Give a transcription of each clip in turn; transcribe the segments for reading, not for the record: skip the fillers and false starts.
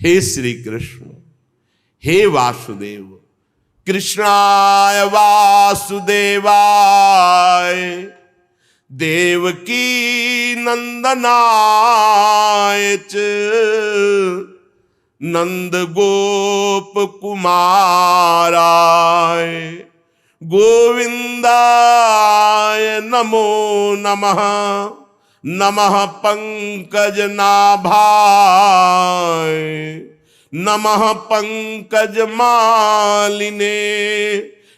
हे श्री कृष्ण, हे वासुदेव, कृष्णाय वासुदेवाय देवकी नंदनाय च नंद गोप कुमाराय गोविंदाय नमो नमः। नमः पंकज नाभाय नमः पंकज मालिने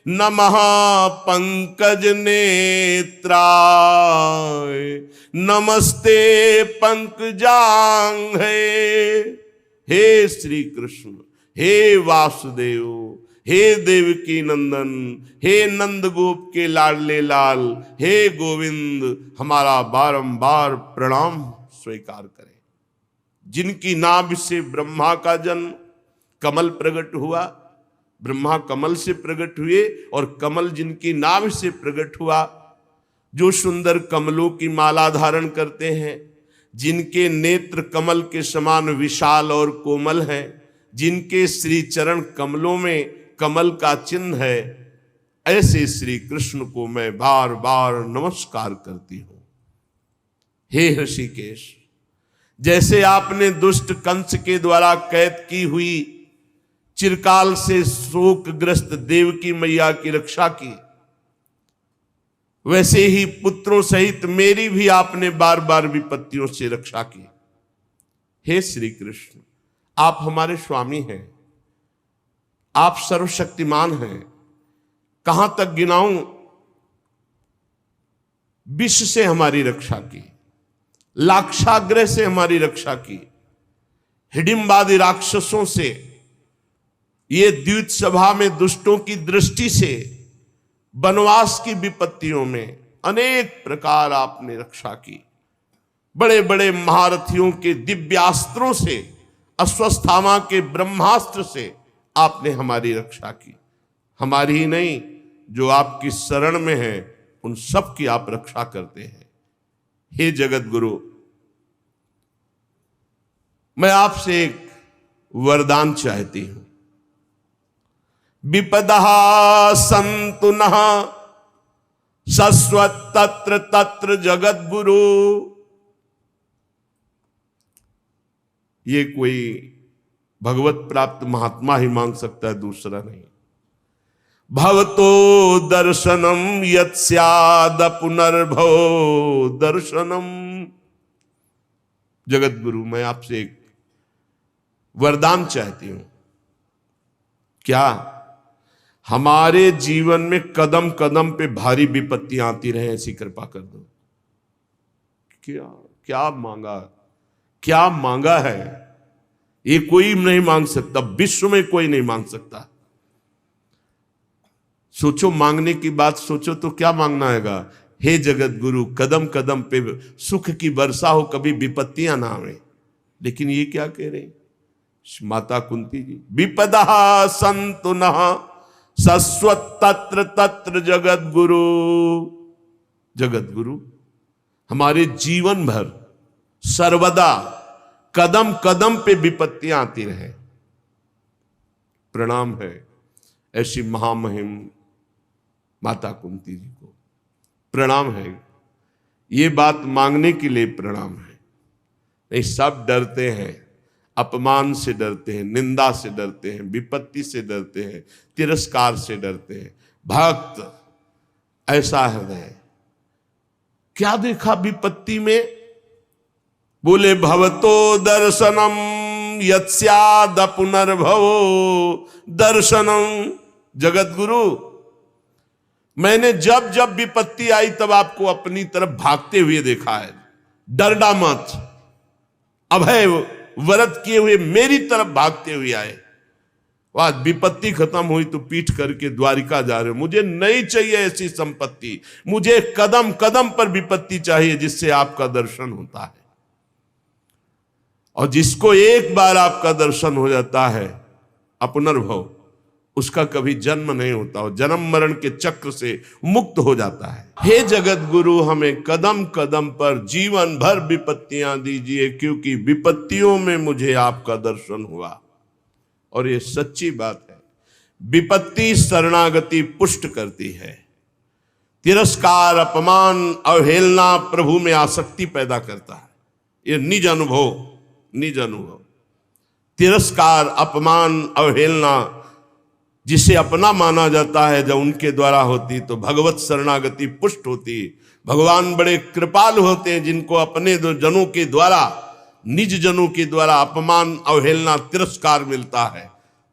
नमः पंकज नेत्राय नमस्ते पंकजांघ्रे। हे श्री कृष्ण, हे वासुदेव, हे देवकी नंदन, हे नंदगोप के लाडले लाल, हे गोविंद, हमारा बारंबार प्रणाम स्वीकार करें। जिनकी नाभि से ब्रह्मा का जन्म, कमल प्रकट हुआ, ब्रह्मा कमल से प्रकट हुए और कमल जिनकी नाभि से प्रकट हुआ, जो सुंदर कमलों की माला धारण करते हैं, जिनके नेत्र कमल के समान विशाल और कोमल हैं, जिनके श्री चरण कमलों में कमल का चिन्ह है, ऐसे श्री कृष्ण को मैं बार बार नमस्कार करती हूं। हे ऋषिकेश, जैसे आपने दुष्ट कंस के द्वारा कैद की हुई चिरकाल से शोकग्रस्त देवकी मैया की रक्षा की, वैसे ही पुत्रों सहित मेरी भी आपने बार बार विपत्तियों से रक्षा की। हे श्री कृष्ण, आप हमारे स्वामी हैं, आप सर्वशक्तिमान हैं। कहां तक गिनाऊं? विष से हमारी रक्षा की, लाक्षाग्रह से हमारी रक्षा की, हिडिंबादि राक्षसों से, ये द्यूत सभा में दुष्टों की दृष्टि से, वनवास की विपत्तियों में अनेक प्रकार आपने रक्षा की। बड़े बड़े महारथियों के दिव्यास्त्रों से, अश्वत्थामा के ब्रह्मास्त्र से आपने हमारी रक्षा की। हमारी ही नहीं, जो आपकी शरण में है उन सब की आप रक्षा करते हैं। हे जगत गुरु, मैं आपसे एक वरदान चाहती हूं। विपदा संतु नः शश्वत् तत्र तत्र जगत गुरु। ये कोई भगवत प्राप्त महात्मा ही मांग सकता है, दूसरा नहीं। भवतो दर्शनम यत् स्याद पुनर्भवो दर्शनम। जगत गुरु, मैं आपसे एक वरदान चाहती हूं। क्या? हमारे जीवन में कदम कदम पे भारी विपत्तियां आती रहे, ऐसी कृपा कर दो। क्या क्या मांगा, क्या मांगा है? ये कोई नहीं मांग सकता, विश्व में कोई नहीं मांग सकता। सोचो, मांगने की बात सोचो तो क्या मांगना हैगा? हे जगत गुरु, कदम कदम पे सुख की वर्षा हो, कभी विपत्तियां ना आवे। लेकिन ये क्या कह रहे माता कुंती जी? विपदा संतु नः शश्वत् तत्र तत्र जगत गुरु। जगत गुरु, हमारे जीवन भर सर्वदा कदम कदम पे विपत्तियां आती रहे। प्रणाम है ऐसी महामहिम माता कुंती जी को, प्रणाम है। ये बात मांगने के लिए प्रणाम है। नहीं, सब डरते हैं, अपमान से डरते हैं, निंदा से डरते हैं, विपत्ति से डरते हैं, तिरस्कार से डरते हैं। भक्त ऐसा हृदय, क्या देखा विपत्ति में? बोले भवतो दर्शनम यत् स्याद पुनर्भवो दर्शनम। जगत गुरु, मैंने जब जब विपत्ति आई तब आपको अपनी तरफ भागते हुए देखा है। डरना मत, अभय व्रत किए हुए मेरी तरफ भागते हुए आए। आज विपत्ति खत्म हुई तो पीठ करके द्वारिका जा रहे हो। मुझे नहीं चाहिए ऐसी संपत्ति, मुझे कदम कदम पर विपत्ति चाहिए जिससे आपका दर्शन होता है। और जिसको एक बार आपका दर्शन हो जाता है, अपुनर्भव, उसका कभी जन्म नहीं होता, और जन्म मरण के चक्र से मुक्त हो जाता है। हे जगत गुरु, हमें कदम कदम पर जीवन भर विपत्तियां दीजिए, क्योंकि विपत्तियों में मुझे आपका दर्शन हुआ। और ये सच्ची बात है, विपत्ति शरणागति पुष्ट करती है। तिरस्कार, अपमान, अवहेलना प्रभु में आसक्ति पैदा करता है। ये निज अनुभव। तिरस्कार, अपमान, अवहेलना जिसे अपना माना जाता है, जब उनके द्वारा होती तो भगवत शरणागति पुष्ट होती। भगवान बड़े कृपालु होते हैं, जिनको अपने जनों के द्वारा, निज जनों के द्वारा अपमान, अवहेलना, तिरस्कार मिलता है,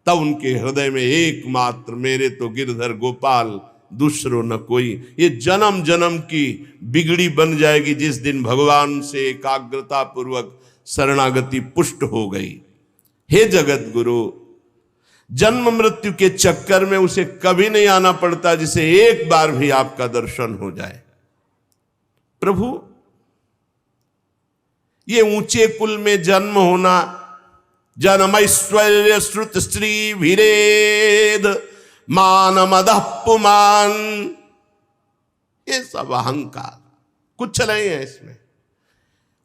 तब उनके हृदय में एकमात्र मेरे तो गिरधर गोपाल, दूसरो न कोई, ये जन्म जन्म की बिगड़ी बन जाएगी जिस दिन भगवान से एकाग्रता पूर्वक शरणागति पुष्ट हो गई। हे जगत गुरु, जन्म मृत्यु के चक्कर में उसे कभी नहीं आना पड़ता, जिसे एक बार भी आपका दर्शन हो जाए। प्रभु, ये ऊंचे कुल में जन्म होना, जन्म ऐश्वर्य श्रुत स्त्री भिरेद मान मदः पुमान, ये सब अहंकार, कुछ नहीं है इसमें।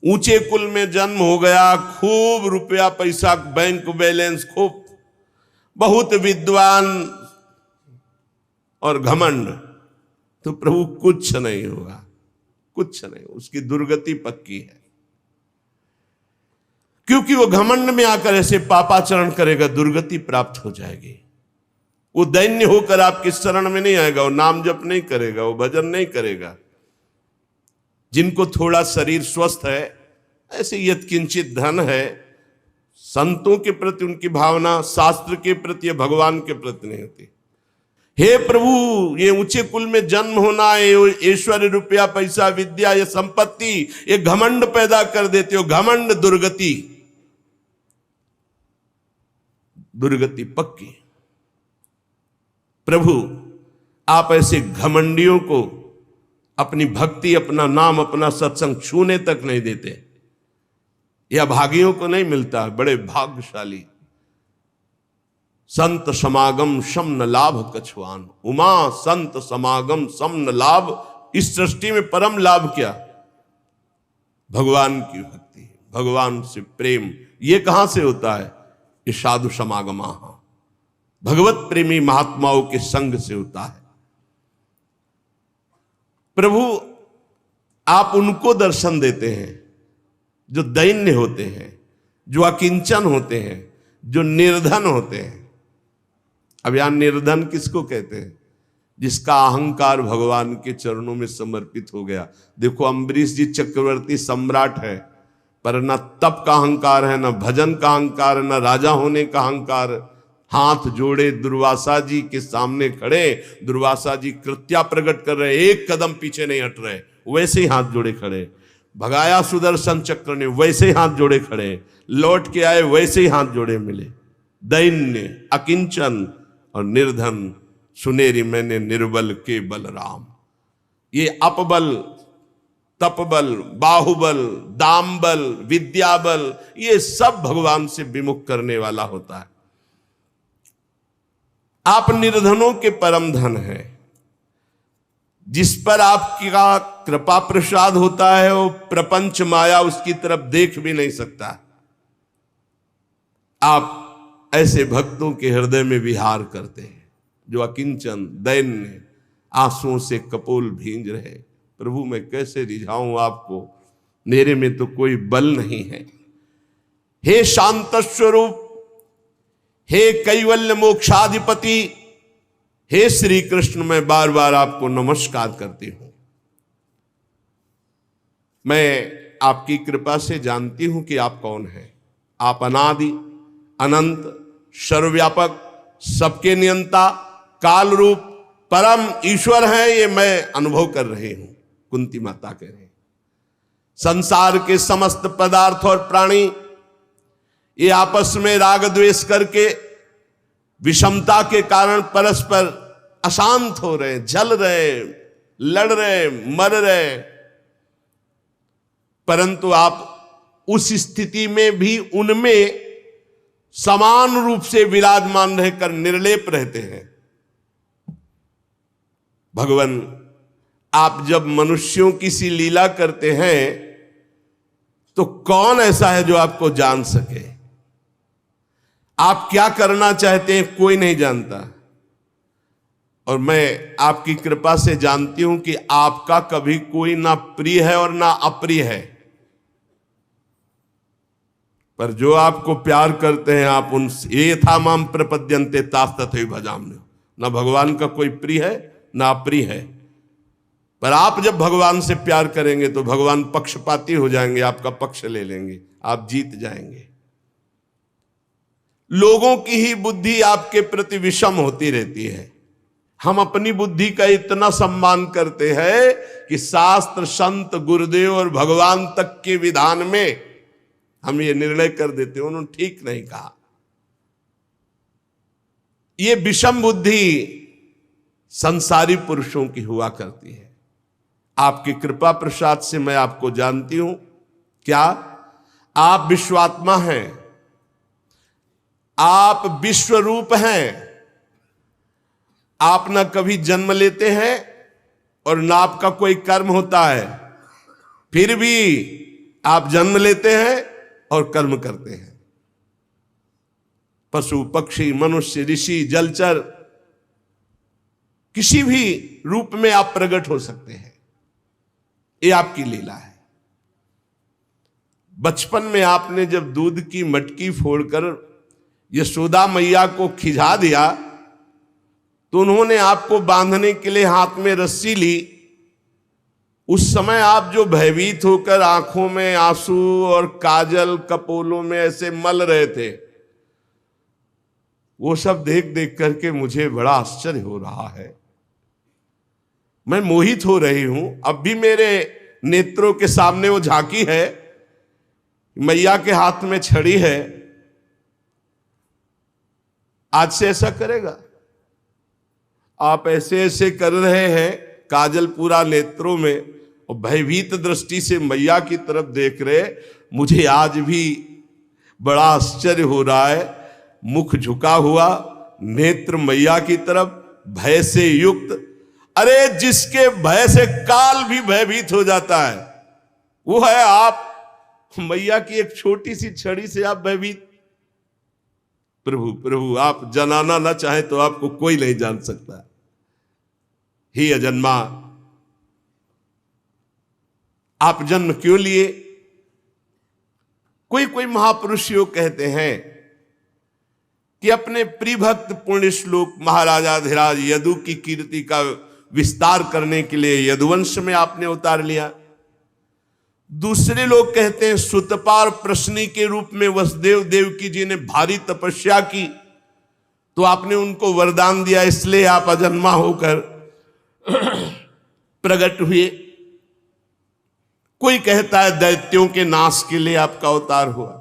ऊंचे कुल में जन्म हो गया, खूब रुपया पैसा, बैंक बैलेंस, खूब बहुत विद्वान और घमंड, तो प्रभु कुछ नहीं होगा, कुछ नहीं, उसकी दुर्गति पक्की है। क्योंकि वो घमंड में आकर ऐसे पापाचरण करेगा, दुर्गति प्राप्त हो जाएगी। वो दैन्य होकर आपकी शरण में नहीं आएगा, वो नाम जप नहीं करेगा, वो भजन नहीं करेगा। जिनको थोड़ा शरीर स्वस्थ है, ऐसे यत्किंचित धन है, संतों के प्रति उनकी भावना शास्त्र के प्रति या भगवान के प्रति नहीं होती। हे प्रभु, ये ऊंचे कुल में जन्म होना, ऐश्वर्य, रुपया, पैसा, विद्या, ये संपत्ति, ये घमंड पैदा कर देते हो। घमंड दुर्गति, दुर्गति पक्की। प्रभु, आप ऐसे घमंडियों को अपनी भक्ति, अपना नाम, अपना सत्संग छूने तक नहीं देते। यह भागियों को नहीं मिलता, बड़े भाग्यशाली। संत समागम शम न लाभ कछुआन, उमा संत समागम सम न लाभ। इस सृष्टि में परम लाभ क्या? भगवान की भक्ति, भगवान से प्रेम। ये कहां से होता है? ये साधु समागमा, भगवत प्रेमी महात्माओं के संग से होता है। प्रभु, आप उनको दर्शन देते हैं जो दैन्य होते हैं, जो अकिंचन होते हैं, जो निर्धन होते हैं। अब यहां निर्धन किसको कहते हैं? जिसका अहंकार भगवान के चरणों में समर्पित हो गया। देखो, अम्बरीश जी चक्रवर्ती सम्राट है, पर न तप का अहंकार है, न भजन का अहंकार है, न राजा होने का अहंकार। हाथ जोड़े दुर्वासा जी के सामने खड़े, दुर्वासा जी कृत्या प्रकट कर रहे, एक कदम पीछे नहीं हट रहे, वैसे ही हाथ जोड़े खड़े। भगाया सुदर्शन चक्र ने, वैसे ही हाथ जोड़े खड़े। लौट के आए, वैसे ही हाथ जोड़े मिले। दैन्य, अकिंचन और निर्धन, सुनेरी मैंने निर्बल के बलराम। ये अपबल, तपबल, बाहुबल, दामबल, विद्याबल, ये सब भगवान से विमुख करने वाला होता है। आप निर्धनों के परम धन हैं। जिस पर आपका कृपा प्रसाद होता है, वो प्रपंच माया उसकी तरफ देख भी नहीं सकता। आप ऐसे भक्तों के हृदय में विहार करते हैं जो अकिंचन, दैन्य, आंसुओं से कपोल भींज रहे। प्रभु, मैं कैसे रिझाऊं आपको, मेरे में तो कोई बल नहीं है। हे शांत स्वरूप, हे कैवल्य मोक्षाधिपति, हे श्री कृष्ण, मैं बार बार आपको नमस्कार करती हूं। मैं आपकी कृपा से जानती हूं कि आप कौन हैं। आप अनादि, अनंत, सर्वव्यापक, सबके नियंता, काल रूप, परम ईश्वर हैं। ये मैं अनुभव कर रही हूं। कुंती माता कह रहे हैं, संसार के समस्त पदार्थ और प्राणी ये आपस में राग द्वेष करके विषमता के कारण परस्पर अशांत हो रहे, जल रहे, लड़ रहे, मर रहे। परंतु आप उस स्थिति में भी उनमें समान रूप से विराजमान रहकर निर्लेप रहते हैं। भगवान, आप जब मनुष्यों की सी लीला करते हैं तो कौन ऐसा है जो आपको जान सके? आप क्या करना चाहते हैं कोई नहीं जानता, और मैं आपकी कृपा से जानती हूं कि आपका कभी कोई ना प्रिय है और ना अप्रिय है, पर जो आपको प्यार करते हैं आप उनसे ये था माम प्रपद्यन्ते तास तथैव भजाम्यहम्। ना भगवान का कोई प्रिय है ना अप्रिय है, पर आप जब भगवान से प्यार करेंगे तो भगवान पक्षपाती हो जाएंगे, आपका पक्ष ले लेंगे, आप जीत जाएंगे। लोगों की ही बुद्धि आपके प्रति विषम होती रहती है। हम अपनी बुद्धि का इतना सम्मान करते हैं कि शास्त्र, संत, गुरुदेव और भगवान तक के विधान में हम ये निर्णय कर देते हैं उन्होंने ठीक नहीं कहा। ये विषम बुद्धि संसारी पुरुषों की हुआ करती है। आपकी कृपा प्रसाद से मैं आपको जानती हूं। क्या आप विश्वात्मा हैं, आप विश्व रूप हैं। आप ना कभी जन्म लेते हैं और ना आपका कोई कर्म होता है, फिर भी आप जन्म लेते हैं और कर्म करते हैं। पशु, पक्षी, मनुष्य, ऋषि, जलचर, किसी भी रूप में आप प्रकट हो सकते हैं। ये आपकी लीला है। बचपन में आपने जब दूध की मटकी फोड़कर यशोदा मैया को खिजा दिया तो उन्होंने आपको बांधने के लिए हाथ में रस्सी ली। उस समय आप जो भयभीत होकर आंखों में आंसू और काजल कपोलों में ऐसे मल रहे थे, वो सब देख देख करके मुझे बड़ा आश्चर्य हो रहा है। मैं मोहित हो रही हूं। अब भी मेरे नेत्रों के सामने वो झांकी है, मैया के हाथ में छड़ी है। आज से ऐसा करेगा? आप ऐसे ऐसे कर रहे हैं, काजल पूरा नेत्रों में, और भयभीत दृष्टि से मैया की तरफ देख रहे। मुझे आज भी बड़ा आश्चर्य हो रहा है। मुख झुका हुआ, नेत्र मैया की तरफ, भय से युक्त। अरे जिसके भय से काल भी भयभीत हो जाता है वो है आप। मैया की एक छोटी सी छड़ी से आप भयभीत। प्रभु प्रभु, आप जनाना ना चाहे तो आपको कोई नहीं जान सकता। हे अजन्मा, आप जन्म क्यों लिए? कोई कोई महापुरुष योग कहते हैं कि अपने प्रिय भक्त पुण्य श्लोक महाराजाधिराज यदु की कीर्ति का विस्तार करने के लिए यदुवंश में आपने उतार लिया। दूसरे लोग कहते हैं सुतपार प्रश्नी के रूप में वसुदेव देवकी जी ने भारी तपस्या की तो आपने उनको वरदान दिया, इसलिए आप अजन्मा होकर प्रकट हुए। कोई कहता है दैत्यों के नाश के लिए आपका अवतार हुआ।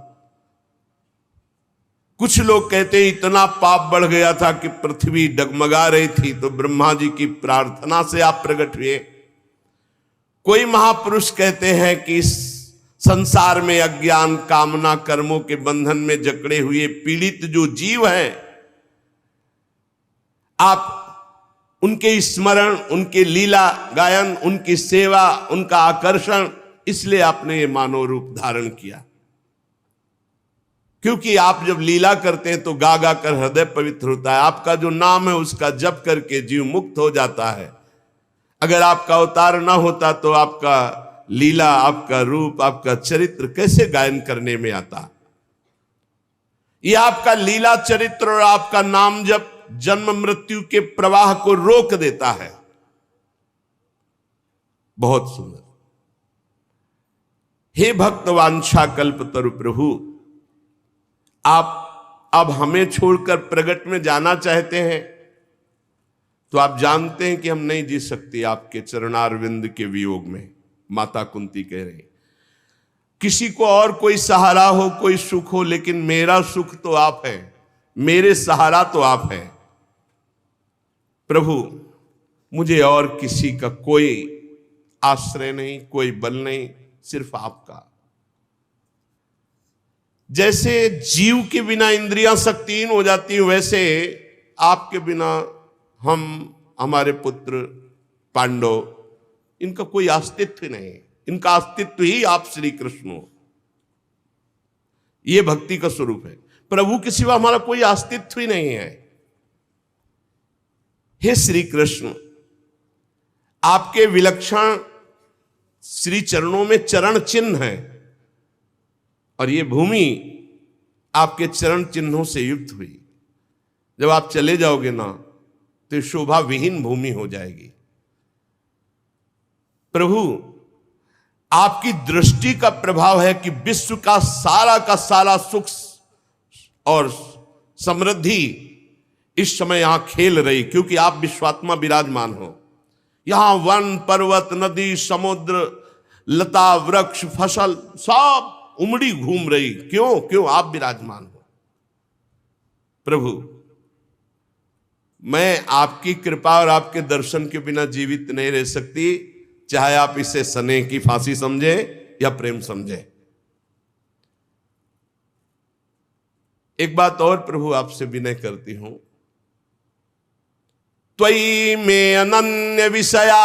कुछ लोग कहते हैं इतना पाप बढ़ गया था कि पृथ्वी डगमगा रही थी तो ब्रह्मा जी की प्रार्थना से आप प्रकट हुए। कोई महापुरुष कहते हैं कि इस संसार में अज्ञान, कामना, कर्मों के बंधन में जकड़े हुए पीड़ित जो जीव हैं, आप उनके स्मरण, उनके लीला गायन, उनकी सेवा, उनका आकर्षण, इसलिए आपने ये मानव रूप धारण किया। क्योंकि आप जब लीला करते हैं तो गा गा कर हृदय पवित्र होता है। आपका जो नाम है उसका जप करके जीव मुक्त हो जाता है। अगर आपका अवतार ना होता तो आपका लीला, आपका रूप, आपका चरित्र कैसे गायन करने में आता? ये आपका लीला चरित्र और आपका नाम जब जन्म मृत्यु के प्रवाह को रोक देता है। बहुत सुंदर। हे भक्त वांछा कल्पतरु प्रभु, आप अब हमें छोड़कर प्रगट में जाना चाहते हैं तो आप जानते हैं कि हम नहीं जी सकते आपके चरणारविंद के वियोग में। माता कुंती कह रही, किसी को और कोई सहारा हो, कोई सुख हो, लेकिन मेरा सुख तो आप हैं, मेरे सहारा तो आप हैं। प्रभु, मुझे और किसी का कोई आश्रय नहीं, कोई बल नहीं, सिर्फ आपका। जैसे जीव के बिना इंद्रियां शक्तिहीन हो जाती हैं, वैसे आपके बिना हम, हमारे पुत्र पांडव, इनका कोई अस्तित्व नहीं, इनका अस्तित्व ही आप श्री कृष्ण हो। यह भक्ति का स्वरूप है। प्रभु के सिवा हमारा कोई अस्तित्व ही नहीं है। हे श्री कृष्ण, आपके विलक्षण श्री चरणों में चरण चिन्ह है, और ये भूमि आपके चरण चिन्हों से युक्त हुई। जब आप चले जाओगे ना, तो शोभा विहीन भूमि हो जाएगी। प्रभु, आपकी दृष्टि का प्रभाव है कि विश्व का सारा सुख और समृद्धि इस समय यहां खेल रही, क्योंकि आप विश्वात्मा विराजमान हो। यहां वन, पर्वत, नदी, समुद्र, लता, वृक्ष, फसल सब उमड़ी घूम रही। क्यों? आप विराजमान हो। प्रभु, मैं आपकी कृपा और आपके दर्शन के बिना जीवित नहीं रह सकती, चाहे आप इसे स्नेह की फांसी समझे या प्रेम समझे। एक बात और प्रभु आपसे विनय करती हूं, त्वयि में अनन्य विषया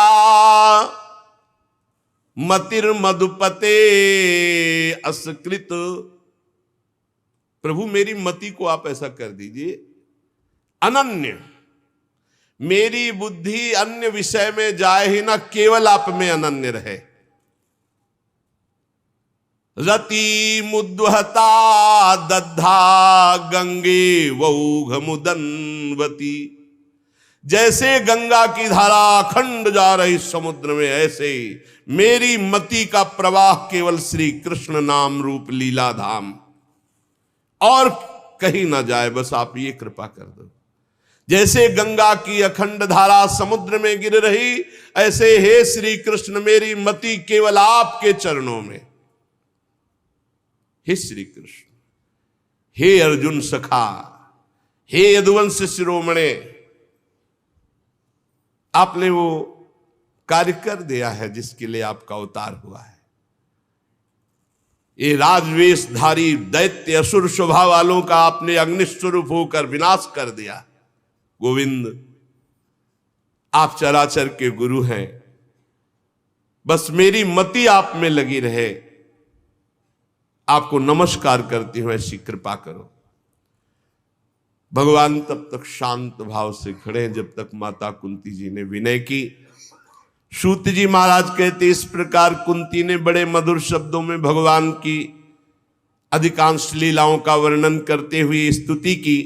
मतिर्मधुपते असकृत। प्रभु, मेरी मति को आप ऐसा कर दीजिए अनन्य, मेरी बुद्धि अन्य विषय में जाए ही ना, केवल आप में अनन्य रहे। रति मुद्वहता दद्धा गंगे वौघ मुदन्वती। जैसे गंगा की धारा अखंड जा रही समुद्र में, ऐसे मेरी मति का प्रवाह केवल श्री कृष्ण नाम रूप लीला धाम, और कहीं ना जाए। बस आप ये कृपा कर दो। जैसे गंगा की अखंड धारा समुद्र में गिर रही, ऐसे हे श्री कृष्ण मेरी मति केवल आपके चरणों में। हे श्री कृष्ण, हे अर्जुन सखा, हे यदुवंश शिरोमणे, आपने वो कार्य कर दिया है जिसके लिए आपका अवतार हुआ है। ये राजवेशधारी दैत्य असुर स्वभाव वालों का आपने अग्निस्वरूप होकर विनाश कर दिया। गोविंद, आप चराचर के गुरु हैं, बस मेरी मति आप में लगी रहे। आपको नमस्कार करती हूं, ऐसी कृपा करो। भगवान तब तक शांत भाव से खड़े हैं जब तक माता कुंती जी ने विनय की। सूत जी महाराज कहते, इस प्रकार कुंती ने बड़े मधुर शब्दों में भगवान की अधिकांश लीलाओं का वर्णन करते हुए स्तुति की।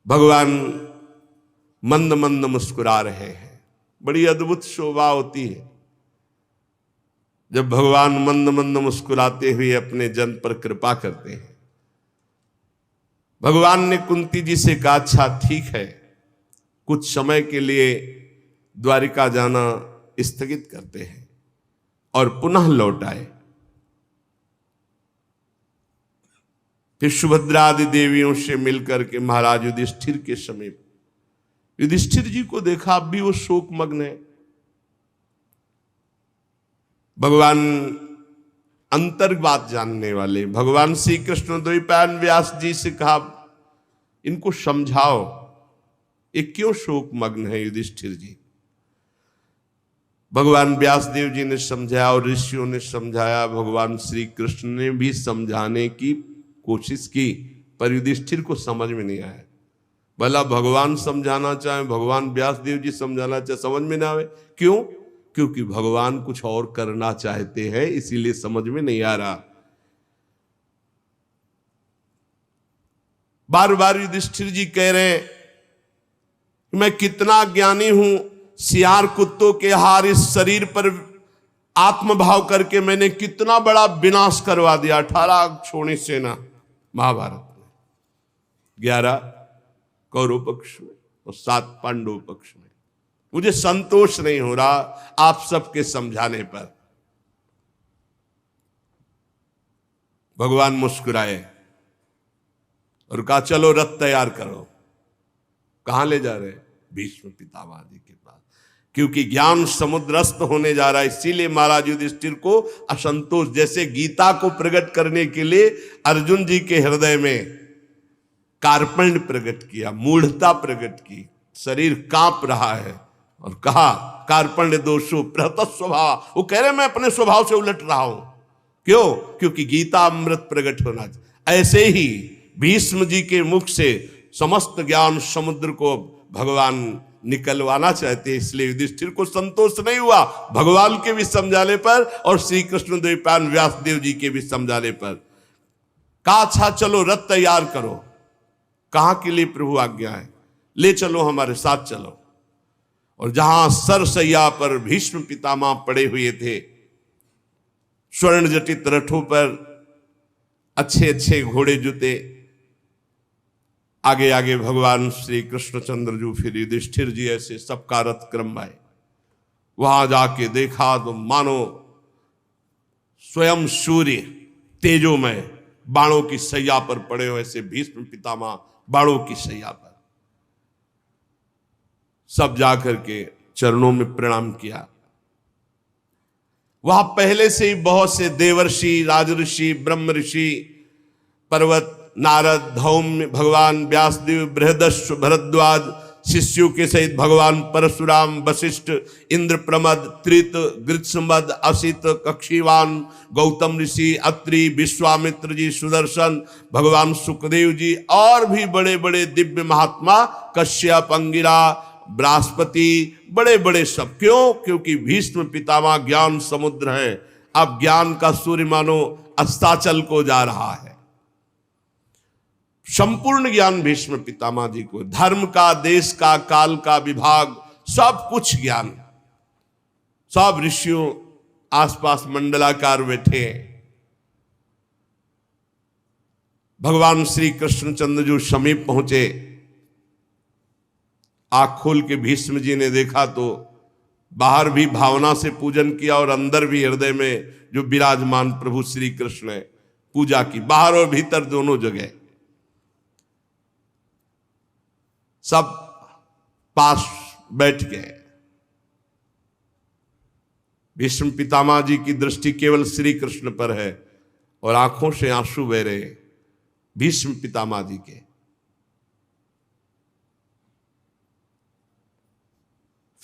भगवान मंद मंद मुस्कुरा रहे हैं। बड़ी अद्भुत शोभा होती है जब भगवान मंद मंद मुस्कुराते हुए अपने जन पर कृपा करते हैं। भगवान ने कुंती जी से कहा, अच्छा ठीक है, कुछ समय के लिए द्वारिका जाना स्थगित करते हैं, और पुनः लौट आए। फिर सुभद्रा आदि देवियों से मिलकर के महाराज युधिष्ठिर के समीप, युधिष्ठिर जी को देखा, अब भी वो शोक मग्न है। भगवान अंतर्बात जानने वाले भगवान श्री कृष्ण द्वैपायन व्यास जी से कहा, इनको समझाओ, ये क्यों शोक मग्न है युधिष्ठिर जी। भगवान व्यासदेव जी ने समझाया और ऋषियों ने समझाया, भगवान श्री कृष्ण ने भी समझाने की कोशिश की, पर युधिष्ठिर को समझ में नहीं आया। भला भगवान समझाना चाहे, भगवान व्यासदेव जी समझाना चाहे, समझ में ना आवे। क्यों? क्योंकि भगवान कुछ और करना चाहते हैं, इसीलिए समझ में नहीं आ रहा। बार बार युधिष्ठिर जी कह रहे हैं, मैं कितना ज्ञानी हूं, सियार कुत्तों के हार इस शरीर पर आत्मभाव करके मैंने कितना बड़ा विनाश करवा दिया। 18 छोड़ी सेना महाभारत में, 11 कौरव पक्ष में और 7 पांडव पक्ष में। मुझे संतोष नहीं हो रहा आप सबके समझाने पर। भगवान मुस्कुराए और कहा, चलो रथ तैयार करो। कहां ले जा रहे? भीष्म पितामह जी के पास। क्योंकि ज्ञान समुद्रस्थ होने जा रहा है। इसीलिए महाराज युधिष्ठिर को असंतोष, जैसे गीता को प्रकट करने के लिए अर्जुन जी के हृदय में कार्पण्य प्रकट किया, मूढ़ता प्रकट की, शरीर कांप रहा है और कहा कार्पण्य दोषो प्रहत स्वभाव। वो कह रहे मैं अपने स्वभाव से उलट रहा हूं। क्यों? क्योंकि गीता अमृत प्रकट होना चाहिए। ऐसे ही भीष्म जी के मुख से समस्त ज्ञान समुद्र को भगवान निकलवाना चाहते, इसलिए युधिष्ठिर को संतोष नहीं हुआ भगवान के भी समझाने पर और श्री कृष्ण द्वैपायन व्यासदेव जी के भी समझाने पर। कहा अच्छा चलो रथ तैयार करो। कहां के लिए प्रभु आज्ञा है? ले चलो हमारे साथ चलो। और जहां सरसैया पर भीष्म पितामह पड़े हुए थे, स्वर्ण जटित रथों पर, अच्छे अच्छे घोड़े जुते, आगे आगे भगवान श्री कृष्णचंद्र जी, फिर युधिष्ठिर जी, ऐसे सबका रथ क्रम आए। वहां जाके देखा तो मानो स्वयं सूर्य तेजोमय बाणों की सैया पर पड़े हुए, ऐसे भीष्म पितामह बाणों की सैया पर। सब जाकर के चरणों में प्रणाम किया। वहां पहले से ही बहुत से देवर्षि, राजऋषि, ब्रह्म ऋषि, पर्वत, नारद, धौम्य, भगवान व्यासदेव, बृहदस्व, भरद्वाज, शिष्यों के सहित भगवान परशुराम, वशिष्ठ, इंद्र प्रमद, त्रित, गृत्समद, असित, कक्षीवान, गौतम ऋषि, अत्रि, विश्वामित्र जी, सुदर्शन, भगवान सुखदेव जी और भी बड़े बड़े दिव्य महात्मा, कश्यप, अंगिरा, बृहस्पति, बड़े बड़े सब। क्यों? क्योंकि भीष्म पितामह ज्ञान समुद्र है। अब ज्ञान का सूर्य मानो अस्ताचल को जा रहा है। संपूर्ण ज्ञान भीष्म पितामह जी को, धर्म का, देश का, काल का विभाग, सब कुछ ज्ञान। सब ऋषियों आसपास मंडलाकार बैठे। भगवान श्री कृष्णचंद्र जी समीप पहुंचे। आंख खोल के भीष्म जी ने देखा तो बाहर भी भावना से पूजन किया और अंदर भी हृदय में जो विराजमान प्रभु श्री कृष्ण है पूजा की, बाहर और भीतर दोनों जगह। सब पास बैठ गए। भीष्म पितामह जी की दृष्टि केवल श्री कृष्ण पर है और आंखों से आंसू बह रहे भीष्म पितामह जी के।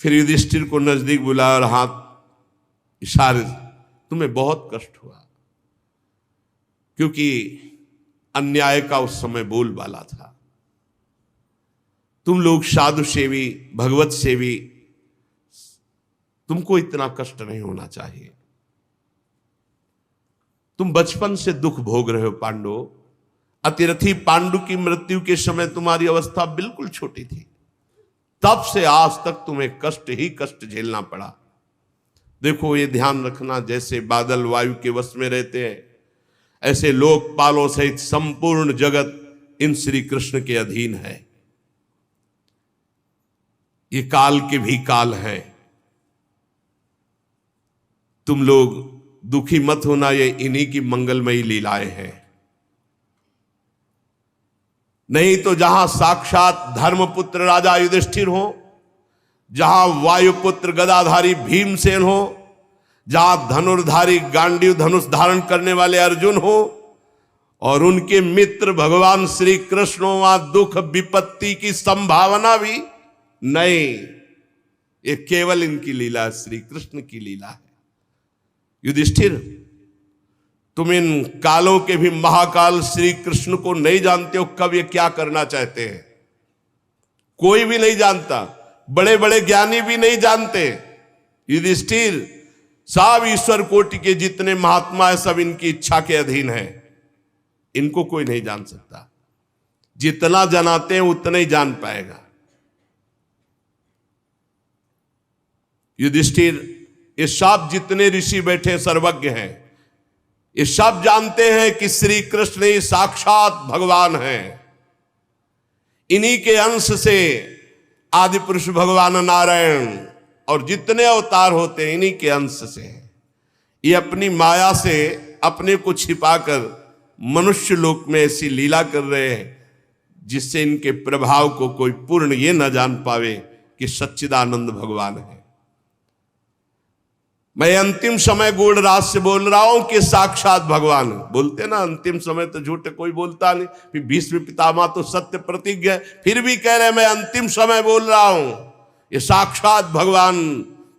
फिर युधिष्ठिर को नजदीक बुलाया और हाथ इशारे, तुम्हें बहुत कष्ट हुआ क्योंकि अन्याय का उस समय बोलबाला था। तुम लोग साधु सेवी, भगवत सेवी, तुमको इतना कष्ट नहीं होना चाहिए। तुम बचपन से दुख भोग रहे हो पांडव। अतिरथी पांडु की मृत्यु के समय तुम्हारी अवस्था बिल्कुल छोटी थी, तब से आज तक तुम्हें कष्ट ही कष्ट झेलना पड़ा। देखो ये ध्यान रखना, जैसे बादल वायु के वश में रहते हैं, ऐसे लोकपालों सहित संपूर्ण जगत इन श्री कृष्ण के अधीन है। ये काल के भी काल है। तुम लोग दुखी मत होना, ये इन्हीं की मंगलमयी लीलाएं हैं। नहीं तो जहां साक्षात धर्मपुत्र राजा युधिष्ठिर हो, जहां वायुपुत्र गदाधारी भीमसेन हो, जहां धनुर्धारी गांडीव धनुष धारण करने वाले अर्जुन हो और उनके मित्र भगवान श्री कृष्ण हो, वहां दुख विपत्ति की संभावना भी नहीं। ये केवल इनकी लीला, श्री कृष्ण की लीला है। युधिष्ठिर, तुम इन कालों के भी महाकाल श्री कृष्ण को नहीं जानते हो, कब ये क्या करना चाहते हैं कोई भी नहीं जानता, बड़े बड़े ज्ञानी भी नहीं जानते। युधिष्ठिर, सब ईश्वर कोटि के जितने महात्मा है सब इनकी इच्छा के अधीन है। इनको कोई नहीं जान सकता। जितना जनाते हैं उतना ही जान पाएगा। युधिष्ठिर, ये सब जितने ऋषि बैठे सर्वज्ञ हैं, ये सब जानते हैं कि श्री कृष्ण ही साक्षात भगवान हैं। इन्हीं के अंश से आदि पुरुष भगवान नारायण और जितने अवतार होते हैं इन्हीं के अंश से हैं। ये अपनी माया से अपने को छिपाकर मनुष्य लोक में ऐसी लीला कर रहे हैं जिससे इनके प्रभाव को कोई पूर्ण ये न जान पावे कि सच्चिदानंद भगवान है। मैं अंतिम समय गूढ़ राज से बोल रहा हूं कि साक्षात भगवान बोलते ना, अंतिम समय तो झूठ कोई बोलता नहीं। फिर भीष्म पितामह तो सत्य प्रतिज्ञ है, फिर भी कह रहे मैं अंतिम समय बोल रहा हूं। ये साक्षात भगवान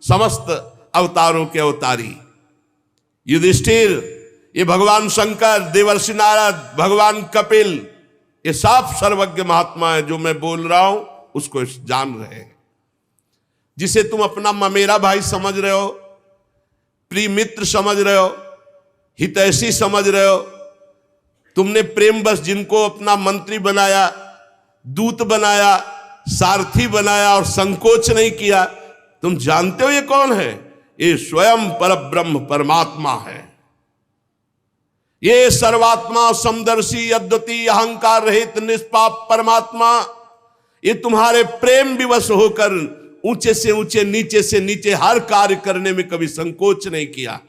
समस्त अवतारों के अवतारी युधिष्ठिर, ये भगवान शंकर, देवर्षि नारद, भगवान कपिल, ये सब सर्वज्ञ महात्मा है। जो मैं बोल रहा हूं उसको जान रहे हैं। जिसे तुम अपना ममेरा भाई समझ रहे हो, प्रिय मित्र समझ रहे हो, हितैषी समझ रहे हो, तुमने प्रेम बस जिनको अपना मंत्री बनाया, दूत बनाया, सारथी बनाया और संकोच नहीं किया, तुम जानते हो ये कौन है? ये स्वयं परब्रह्म परमात्मा है। ये सर्वात्मा समदर्शी अद्वितीय अहंकार रहित निष्पाप परमात्मा, ये तुम्हारे प्रेम विवश होकर ऊंचे से ऊंचे, नीचे से नीचे हर कार्य करने में कभी संकोच नहीं किया।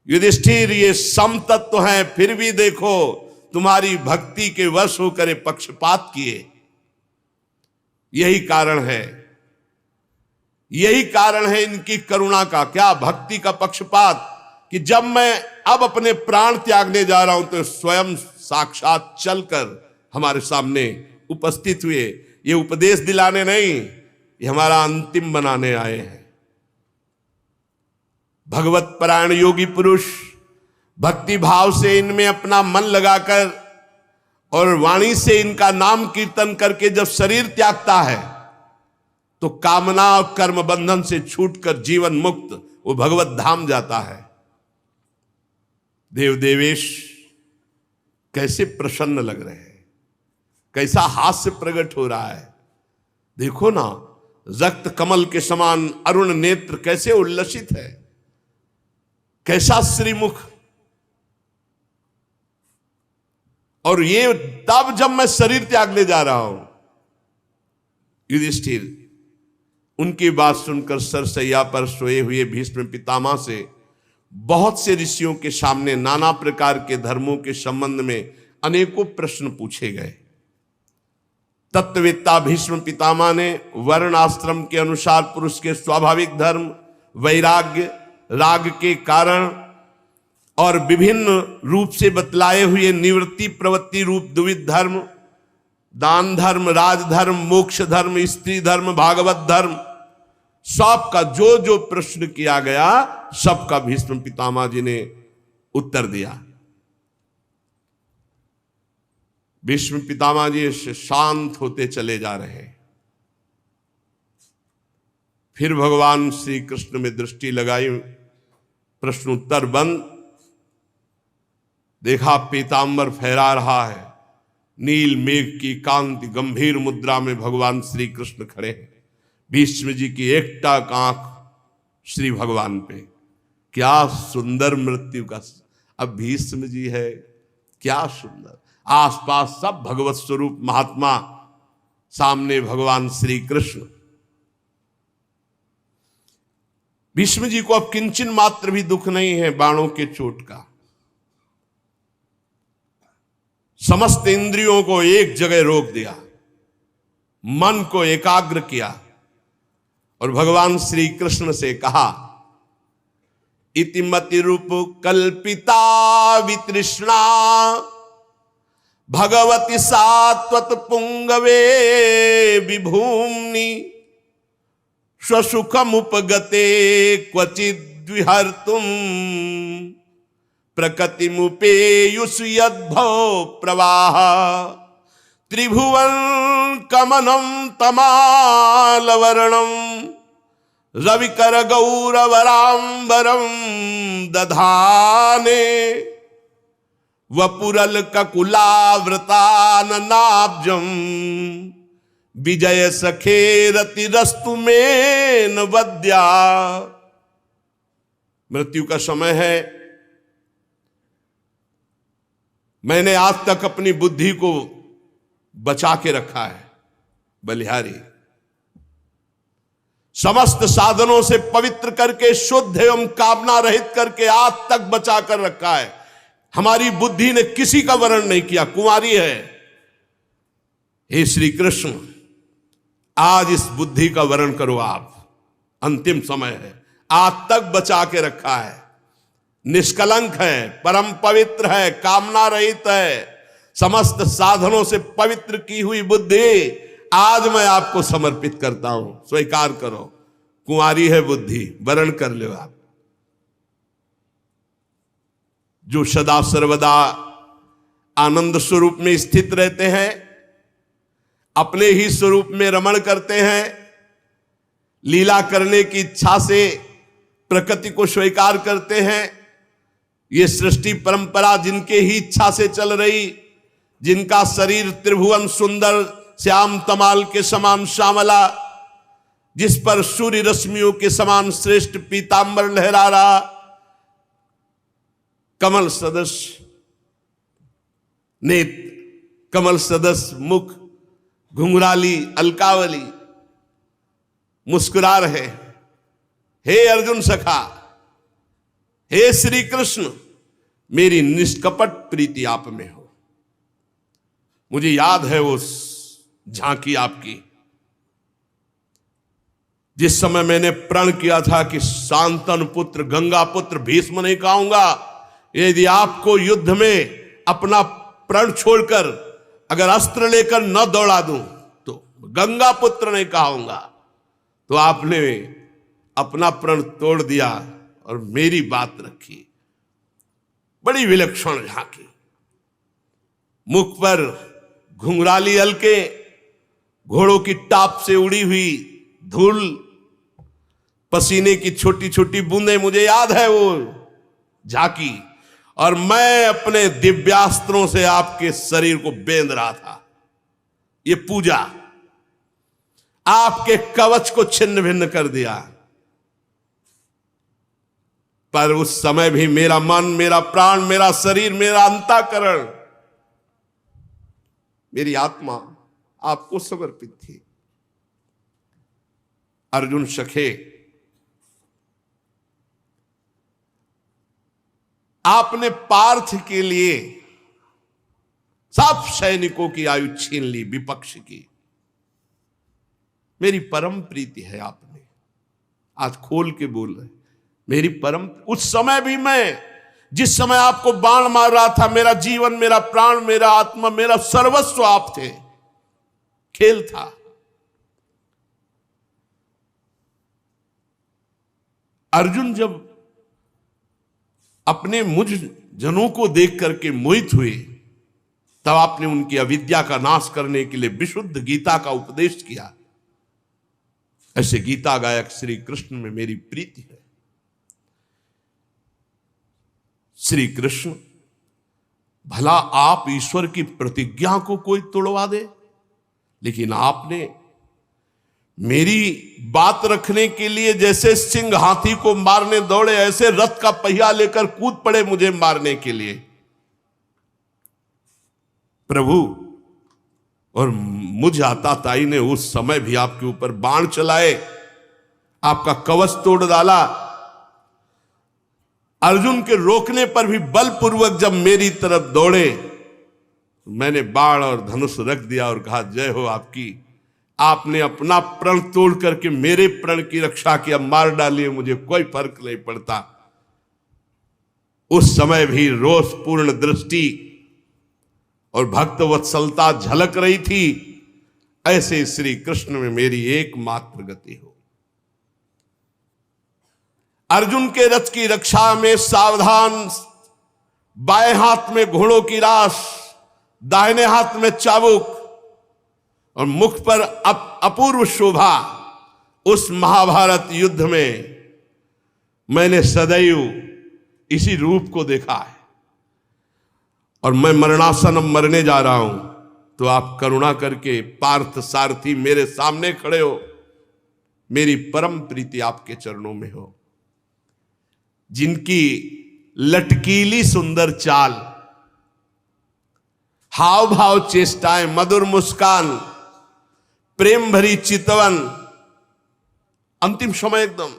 युधिष्ठिर, ये समतत्व हैं, फिर भी देखो तुम्हारी भक्ति के वश होकर ये पक्षपात किए। यही कारण है, यही कारण है इनकी करुणा का। क्या भक्ति का पक्षपात कि जब मैं अब अपने प्राण त्यागने जा रहा हूं तो स्वयं साक्षात चलकर हमारे सामने उपस्थित हुए। ये उपदेश दिलाने नहीं, ये हमारा अंतिम बनाने आए हैं। भगवत परायण योगी पुरुष भक्ति भाव से इनमें अपना मन लगाकर और वाणी से इनका नाम कीर्तन करके जब शरीर त्यागता है तो कामना और कर्म बंधन से छूटकर जीवन मुक्त वो भगवत धाम जाता है। देव देवेश कैसे प्रसन्न लग रहे हैं, कैसा हास्य प्रकट हो रहा है। देखो ना, रक्त कमल के समान अरुण नेत्र कैसे उल्लसित है, कैसा श्रीमुख। और ये तब जब मैं शरीर त्यागने जा रहा हूं। युधिष्ठिर उनकी बात सुनकर सरसैया पर सोए हुए भीष्म पितामह से बहुत से ऋषियों के सामने नाना प्रकार के धर्मों के संबंध में अनेकों प्रश्न पूछे गए। तत्ववेत्ता भीष्म पितामह ने वर्ण आश्रम के अनुसार पुरुष के स्वाभाविक धर्म, वैराग्य, राग के कारण और विभिन्न रूप से बतलाए हुए निवृत्ति प्रवृत्ति रूप द्विविध धर्म, दान धर्म, राजधर्म, मोक्ष धर्म, स्त्री धर्म, भागवत धर्म, सबका जो जो प्रश्न किया गया सबका भीष्म पितामह जी ने उत्तर दिया। भीष्म पितामह जी शांत होते चले जा रहे हैं। फिर भगवान श्री कृष्ण में दृष्टि लगाई, प्रश्न उत्तर बंद। देखा पीतांबर फहरा रहा है, नील मेघ की कांति गंभीर मुद्रा में भगवान श्री कृष्ण खड़े हैं। भीष्म जी की एकटक आंख श्री भगवान पे। क्या सुंदर मृत्यु का अब भीष्म जी है, क्या सुंदर। आसपास सब भगवत स्वरूप महात्मा, सामने भगवान श्री कृष्ण। भीष्म जी को अब किंचन मात्र भी दुख नहीं है बाणों के चोट का। समस्त इंद्रियों को एक जगह रोक दिया, मन को एकाग्र किया और भगवान श्री कृष्ण से कहा, इतिमति रूप कल्पिता वितृष्णा भगवती सात्वत पुंगवे विभूम्नि स्वसुखमुपगते क्वचिद् विहर्तुम प्रकृतिमुपेयुष यद्भव प्रवाह त्रिभुवन कमनं तमालवर्णं रविकर गौरवराम्बरं दधाने वपुरल ककुलावृताननाब्जं विजय सखेरतिरस्तु मेन वद्या। मृत्यु का समय है। मैंने आज तक अपनी बुद्धि को बचा के रखा है बलिहारी, समस्त साधनों से पवित्र करके शुद्ध एवं कामना रहित करके आज तक बचा कर रखा है। हमारी बुद्धि ने किसी का वर्ण नहीं किया, कुंवारी है। हे श्री कृष्ण, आज इस बुद्धि का वर्ण करो आप, अंतिम समय है। आज तक बचा के रखा है। निष्कलंक है, परम पवित्र है, कामना रहित है, समस्त साधनों से पवित्र की हुई बुद्धि आज मैं आपको समर्पित करता हूं। स्वीकार करो, कुंवारी है बुद्धि, वरण कर लो आप। जो सदा सर्वदा आनंद स्वरूप में स्थित रहते हैं, अपने ही स्वरूप में रमण करते हैं, लीला करने की इच्छा से प्रकृति को स्वीकार करते हैं, ये सृष्टि परंपरा जिनके ही इच्छा से चल रही, जिनका शरीर त्रिभुवन सुंदर श्याम तमाल के समान श्यामला, जिस पर सूर्य रश्मियों के समान श्रेष्ठ पीतांबर लहरा रहा, कमल सदस्य नेत्र, कमल सदस्य मुख, घुंघराली अलकावली मुस्कुरा रहे। हे अर्जुन सखा, हे श्री कृष्ण, मेरी निष्कपट प्रीति आप में हो। मुझे याद है वो झांकी आपकी, जिस समय मैंने प्रण किया था कि शांतनु पुत्र गंगा पुत्र भीष्म नहीं कहूंगा, यदि आपको युद्ध में अपना प्रण छोड़कर अगर अस्त्र लेकर न दौड़ा दूं तो गंगा पुत्र नहीं कहूंगा। तो आपने अपना प्रण तोड़ दिया और मेरी बात रखी। बड़ी विलक्षण झांकी, मुख पर घुंघराली हल्के, घोड़ों की टाप से उड़ी हुई धूल, पसीने की छोटी छोटी बूंदें, मुझे याद है वो झांकी। और मैं अपने दिव्यास्त्रों से आपके शरीर को बेंध रहा था। ये पूजा आपके कवच को छिन्न भिन्न कर दिया। पर उस समय भी मेरा मन, मेरा प्राण, मेरा शरीर, मेरा अंतःकरण, मेरी आत्मा आपको समर्पित थी। अर्जुन सखे, आपने पार्थ के लिए सब सैनिकों की आयु छीन ली, विपक्ष की। मेरी परम प्रीति है आप में, आज खोल के बोल रहे, मेरी परम। उस समय भी मैं, जिस समय आपको बाण मार रहा था, मेरा जीवन, मेरा प्राण, मेरा आत्मा, मेरा सर्वस्व आप थे। खेल था। अर्जुन जब अपने मुझ जनों को देख करके मोहित हुए, तब आपने उनकी अविद्या का नाश करने के लिए विशुद्ध गीता का उपदेश किया। ऐसे गीता गायक श्री कृष्ण में मेरी प्रीति है। श्री कृष्ण, भला आप ईश्वर की प्रतिज्ञा को कोई तोड़वा दे, लेकिन आपने मेरी बात रखने के लिए जैसे सिंह हाथी को मारने दौड़े, ऐसे रथ का पहिया लेकर कूद पड़े मुझे मारने के लिए। प्रभु, और मुझ आताताई ने उस समय भी आपके ऊपर बाण चलाए, आपका कवच तोड़ डाला। अर्जुन के रोकने पर भी बलपूर्वक जब मेरी तरफ दौड़े, मैंने बाण और धनुष रख दिया और कहा, जय हो आपकी। आपने अपना प्रण तोड़ करके मेरे प्रण की रक्षा की, अब मार डालिए, मुझे कोई फर्क नहीं पड़ता। उस समय भी रोषपूर्ण दृष्टि और भक्त वत्सलता झलक रही थी। ऐसे श्री कृष्ण में मेरी एकमात्र गति हो। अर्जुन के रथ की रक्षा में सावधान, बाएं हाथ में घोड़ों की राश, दाहिने हाथ में चाबुक और मुख पर अपूर्व शोभा। उस महाभारत युद्ध में मैंने सदैव इसी रूप को देखा है। और मैं मरणासन मरने जा रहा हूं, तो आप करुणा करके पार्थ सारथी मेरे सामने खड़े हो। मेरी परम प्रीति आपके चरणों में हो। जिनकी लटकीली सुंदर चाल, हाव भाव चेष्टाएं, मधुर मुस्कान, प्रेम भरी चितवन, अंतिम समय एकदम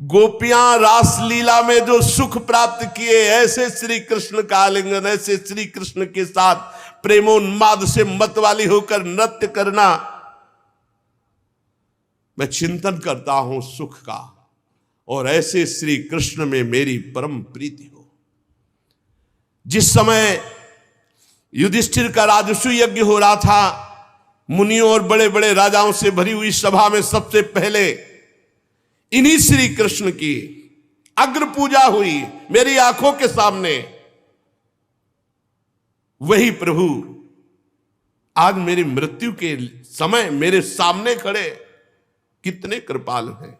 गोपियां रास लीला में जो सुख प्राप्त किए, ऐसे श्री कृष्ण का आलिंगन, ऐसे श्री कृष्ण के साथ प्रेमोन्माद से मत वाली होकर नृत्य करना। मैं चिंतन करता हूं सुख का, और ऐसे श्री कृष्ण में मेरी परम प्रीति हो। जिस समय युधिष्ठिर का राजसूय यज्ञ हो रहा था, मुनियों और बड़े बड़े राजाओं से भरी हुई सभा में सबसे पहले इन्हीं श्री कृष्ण की अग्र पूजा हुई मेरी आंखों के सामने। वही प्रभु आज मेरी मृत्यु के समय मेरे सामने खड़े, कितने कृपालु हैं।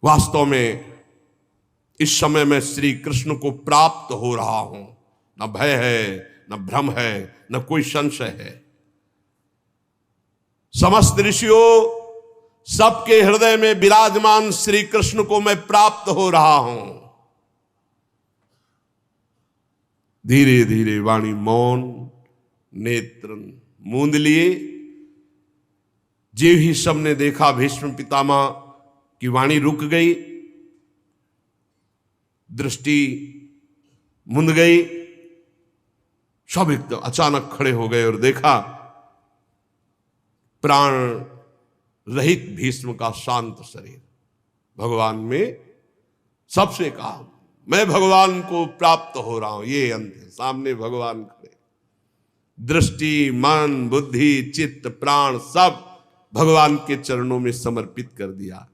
वास्तव में इस समय मैं श्री कृष्ण को प्राप्त हो रहा हूं। न भय है, न भ्रम है, न कोई संशय है। समस्त ऋषियों, सबके हृदय में विराजमान श्री कृष्ण को मैं प्राप्त हो रहा हूं। धीरे धीरे वाणी मौन, नेत्र मूंद लिए। जे ही सबने देखा भीष्म पितामह की वाणी रुक गई, दृष्टि मुंद गई। सब एकदम अचानक खड़े हो गए और देखा प्राण रहित भीष्म का शांत शरीर। भगवान में सबसे कहा मैं भगवान को प्राप्त हो रहा हूं। ये अंत है, सामने भगवान खड़े। दृष्टि, मन, बुद्धि, चित्त, प्राण सब भगवान के चरणों में समर्पित कर दिया।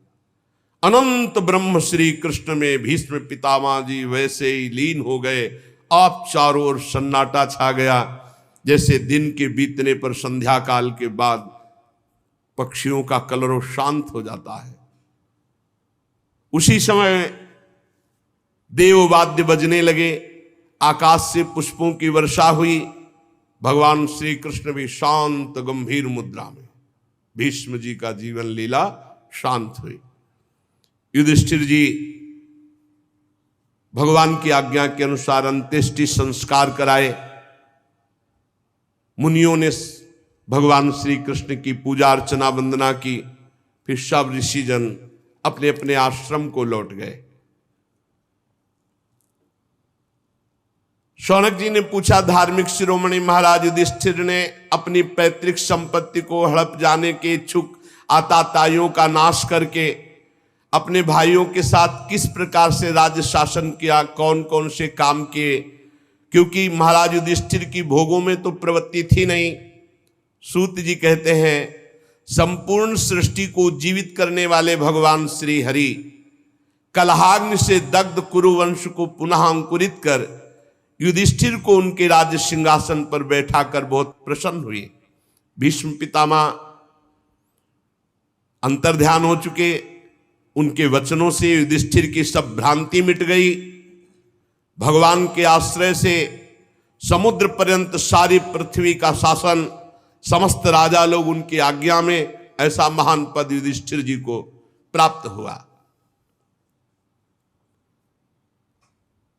अनंत ब्रह्म श्री कृष्ण में भीष्म पितामह जी वैसे ही लीन हो गए। आप चारों ओर सन्नाटा छा गया, जैसे दिन के बीतने पर संध्या काल के बाद पक्षियों का कलरव शांत हो जाता है। उसी समय देववाद्य बजने लगे, आकाश से पुष्पों की वर्षा हुई। भगवान श्री कृष्ण भी शांत गंभीर मुद्रा में, भीष्म जी का जीवन लीला शांत हुई। युधिष्ठिर जी भगवान की आज्ञा के अनुसार अंत्येष्टि संस्कार कराए। मुनियों ने भगवान श्री कृष्ण की पूजा अर्चना वंदना की। फिर सब ऋषिजन अपने अपने आश्रम को लौट गए। शौनक जी ने पूछा, धार्मिक शिरोमणि महाराज युधिष्ठिर ने अपनी पैतृक संपत्ति को हड़प जाने के इच्छुक आताताइयों का नाश करके अपने भाइयों के साथ किस प्रकार से राज्य शासन किया, कौन कौन से काम किए, क्योंकि महाराज युधिष्ठिर की भोगों में तो प्रवृत्ति थी नहीं। सूत जी कहते हैं, संपूर्ण सृष्टि को जीवित करने वाले भगवान श्री हरि कलहाग्नि से दग्ध कुरुवंश को पुनः अंकुरित कर युधिष्ठिर को उनके राज्य सिंहासन पर बैठाकर बहुत प्रसन्न हुए। भीष्म पितामह अंतर्ध्यान हो चुके, उनके वचनों से युधिष्ठिर की सब भ्रांति मिट गई। भगवान के आश्रय से समुद्र पर्यंत सारी पृथ्वी का शासन, समस्त राजा लोग उनकी आज्ञा में, ऐसा महान पद युधिष्ठिर जी को प्राप्त हुआ।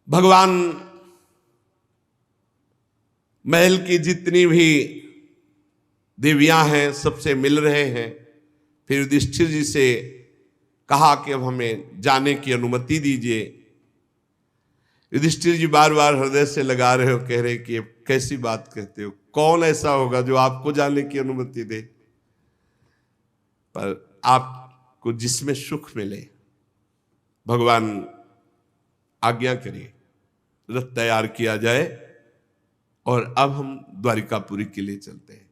भगवान महल की जितनी भी देवियां हैं सबसे मिल रहे हैं। फिर युधिष्ठिर जी से कहा कि अब हमें जाने की अनुमति दीजिए। युधिष्ठिर जी बार बार हृदय से लगा रहे हो, कह रहे कि कैसी बात कहते हो, कौन ऐसा होगा जो आपको जाने की अनुमति दे। पर आपको जिसमें सुख मिले भगवान आज्ञा करिए, रथ तैयार किया जाए और अब हम द्वारिकापुरी के लिए चलते हैं।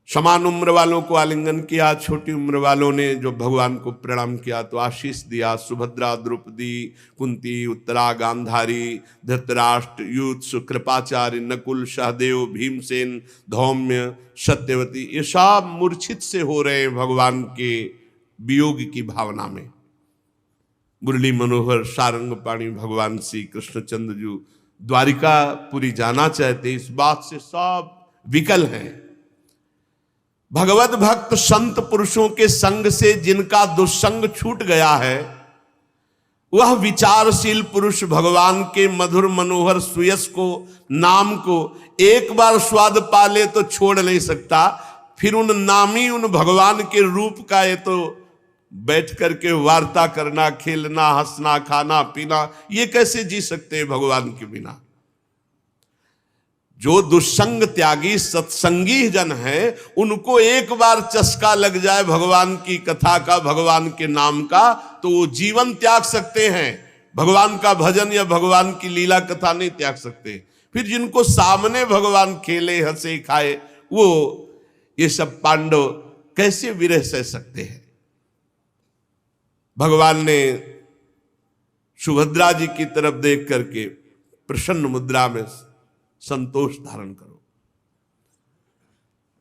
समान उम्र वालों को आलिंगन किया, छोटी उम्र वालों ने जो भगवान को प्रणाम किया तो आशीष दिया। सुभद्रा, द्रौपदी, कुंती, उत्तरा, गांधारी, धृतराष्ट्र, युत्सु, कृपाचार्य, नकुल, सहदेव, भीमसेन, धौम्य, सत्यवती, ये सब मूर्छित से हो रहे हैं भगवान के वियोग की भावना में। मुरली मनोहर सारंगपाणी भगवान श्री कृष्णचंद्र जी द्वारिकापुरी जाना चाहते, इस बात से सब विकल हैं। भगवत भक्त संत पुरुषों के संग से जिनका दुस्संग छूट गया है, वह विचारशील पुरुष भगवान के मधुर मनोहर सुयस को, नाम को एक बार स्वाद पा ले तो छोड़ नहीं सकता। फिर उन नामी, उन भगवान के रूप का ये तो बैठ करके वार्ता करना, खेलना, हंसना, खाना पीना, ये कैसे जी सकते हैं भगवान के बिना। जो दुष्संग त्यागी सत्संगी जन है, उनको एक बार चस्का लग जाए भगवान की कथा का, भगवान के नाम का, तो वो जीवन त्याग सकते हैं। भगवान का भजन या भगवान की लीला कथा नहीं त्याग सकते। फिर जिनको सामने भगवान खेले हंसे खाए, वो ये सब पांडव कैसे विरह सह सकते हैं। भगवान ने सुभद्रा जी की तरफ देख करके प्रसन्न मुद्रा में संतोष धारण करो।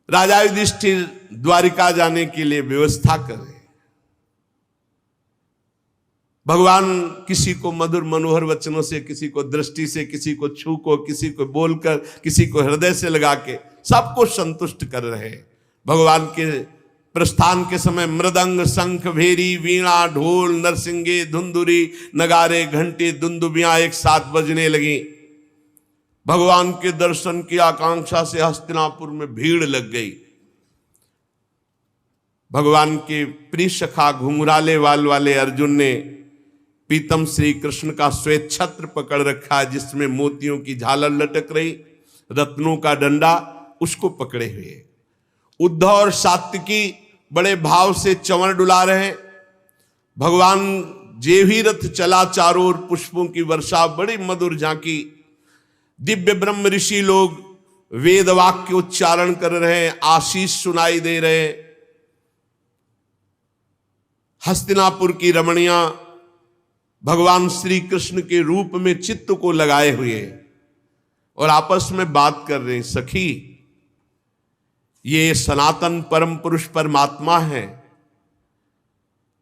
राजा युधिष्ठिर द्वारिका जाने के लिए व्यवस्था करें। भगवान किसी को मधुर मनोहर वचनों से, किसी को दृष्टि से, किसी को छू को, किसी को बोलकर, किसी को हृदय से लगा के सबको संतुष्ट कर रहे हैं। भगवान के प्रस्थान के समय मृदंग, शंख, भेरी, वीणा, ढोल, नरसिंगे, धुंधुरी, नगारे, घंटे, दुंदुबियां एक साथ बजने लगी। भगवान के दर्शन की आकांक्षा से हस्तिनापुर में भीड़ लग गई। भगवान के प्रिय सखा घुंघराले वाल वाले अर्जुन ने पीतम श्री कृष्ण का श्वेत छत्र पकड़ रखा है, जिसमें मोतियों की झालर लटक रही, रत्नों का डंडा, उसको पकड़े हुए। उद्धव और सात्विकी बड़े भाव से चंवर डुला रहे। भगवान जेभी रथ चला, चारों ओर पुष्पों की वर्षा, बड़ी मधुर झांकी। दिव्य ब्रह्म ऋषि लोग वेद वाक्य उच्चारण कर रहे हैं, आशीष सुनाई दे रहे हैं। हस्तिनापुर की रमणियां भगवान श्री कृष्ण के रूप में चित्त को लगाए हुए और आपस में बात कर रहे हैं। सखी, ये सनातन परम पुरुष परमात्मा है,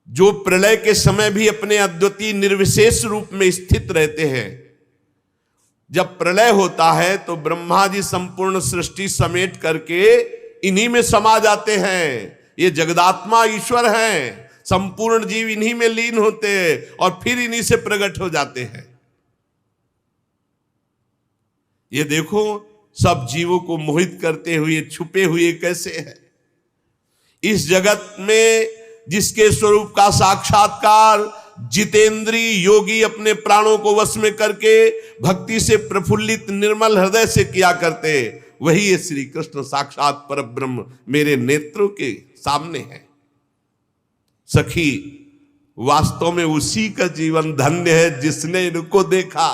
जो प्रलय के समय भी अपने अद्वितीय निर्विशेष रूप में स्थित रहते हैं। जब प्रलय होता है तो ब्रह्मा जी संपूर्ण सृष्टि समेट करके इन्हीं में समा जाते हैं। ये जगदात्मा ईश्वर हैं, संपूर्ण जीव इन्हीं में लीन होते हैं और फिर इन्हीं से प्रकट हो जाते हैं। ये देखो, सब जीवों को मोहित करते हुए छुपे हुए कैसे है। इस जगत में जिसके स्वरूप का साक्षात्कार जितेंद्री योगी अपने प्राणों को वश में करके भक्ति से प्रफुल्लित निर्मल हृदय से किया करते, वही ये श्री कृष्ण साक्षात परब्रह्म मेरे नेत्रों के सामने है। सखी, वास्तव में उसी का जीवन धन्य है जिसने इनको देखा,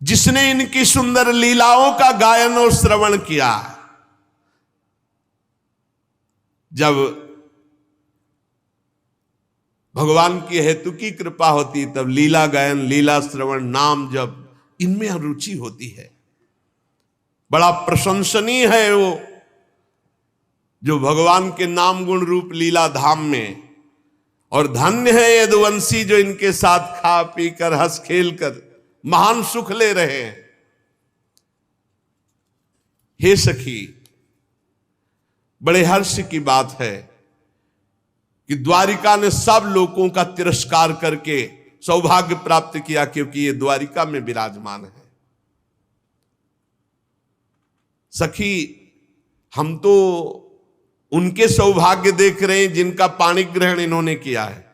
जिसने इनकी सुंदर लीलाओं का गायन और श्रवण किया। जब भगवान की हेतु की कृपा होती, तब लीला गायन, लीला श्रवण, नाम जब, इनमें रुचि होती है। बड़ा प्रशंसनीय है वो जो भगवान के नाम गुण रूप लीला धाम में, और धन्य है यदुवंशी जो इनके साथ खा पी कर हंस खेल कर महान सुख ले रहे हैं। हे सखी, बड़े हर्ष की बात है कि द्वारिका ने सब लोगों का तिरस्कार करके सौभाग्य प्राप्त किया, क्योंकि ये द्वारिका में विराजमान है। सखी, हम तो उनके सौभाग्य देख रहे हैं जिनका पाणी ग्रहण इन्होंने किया है।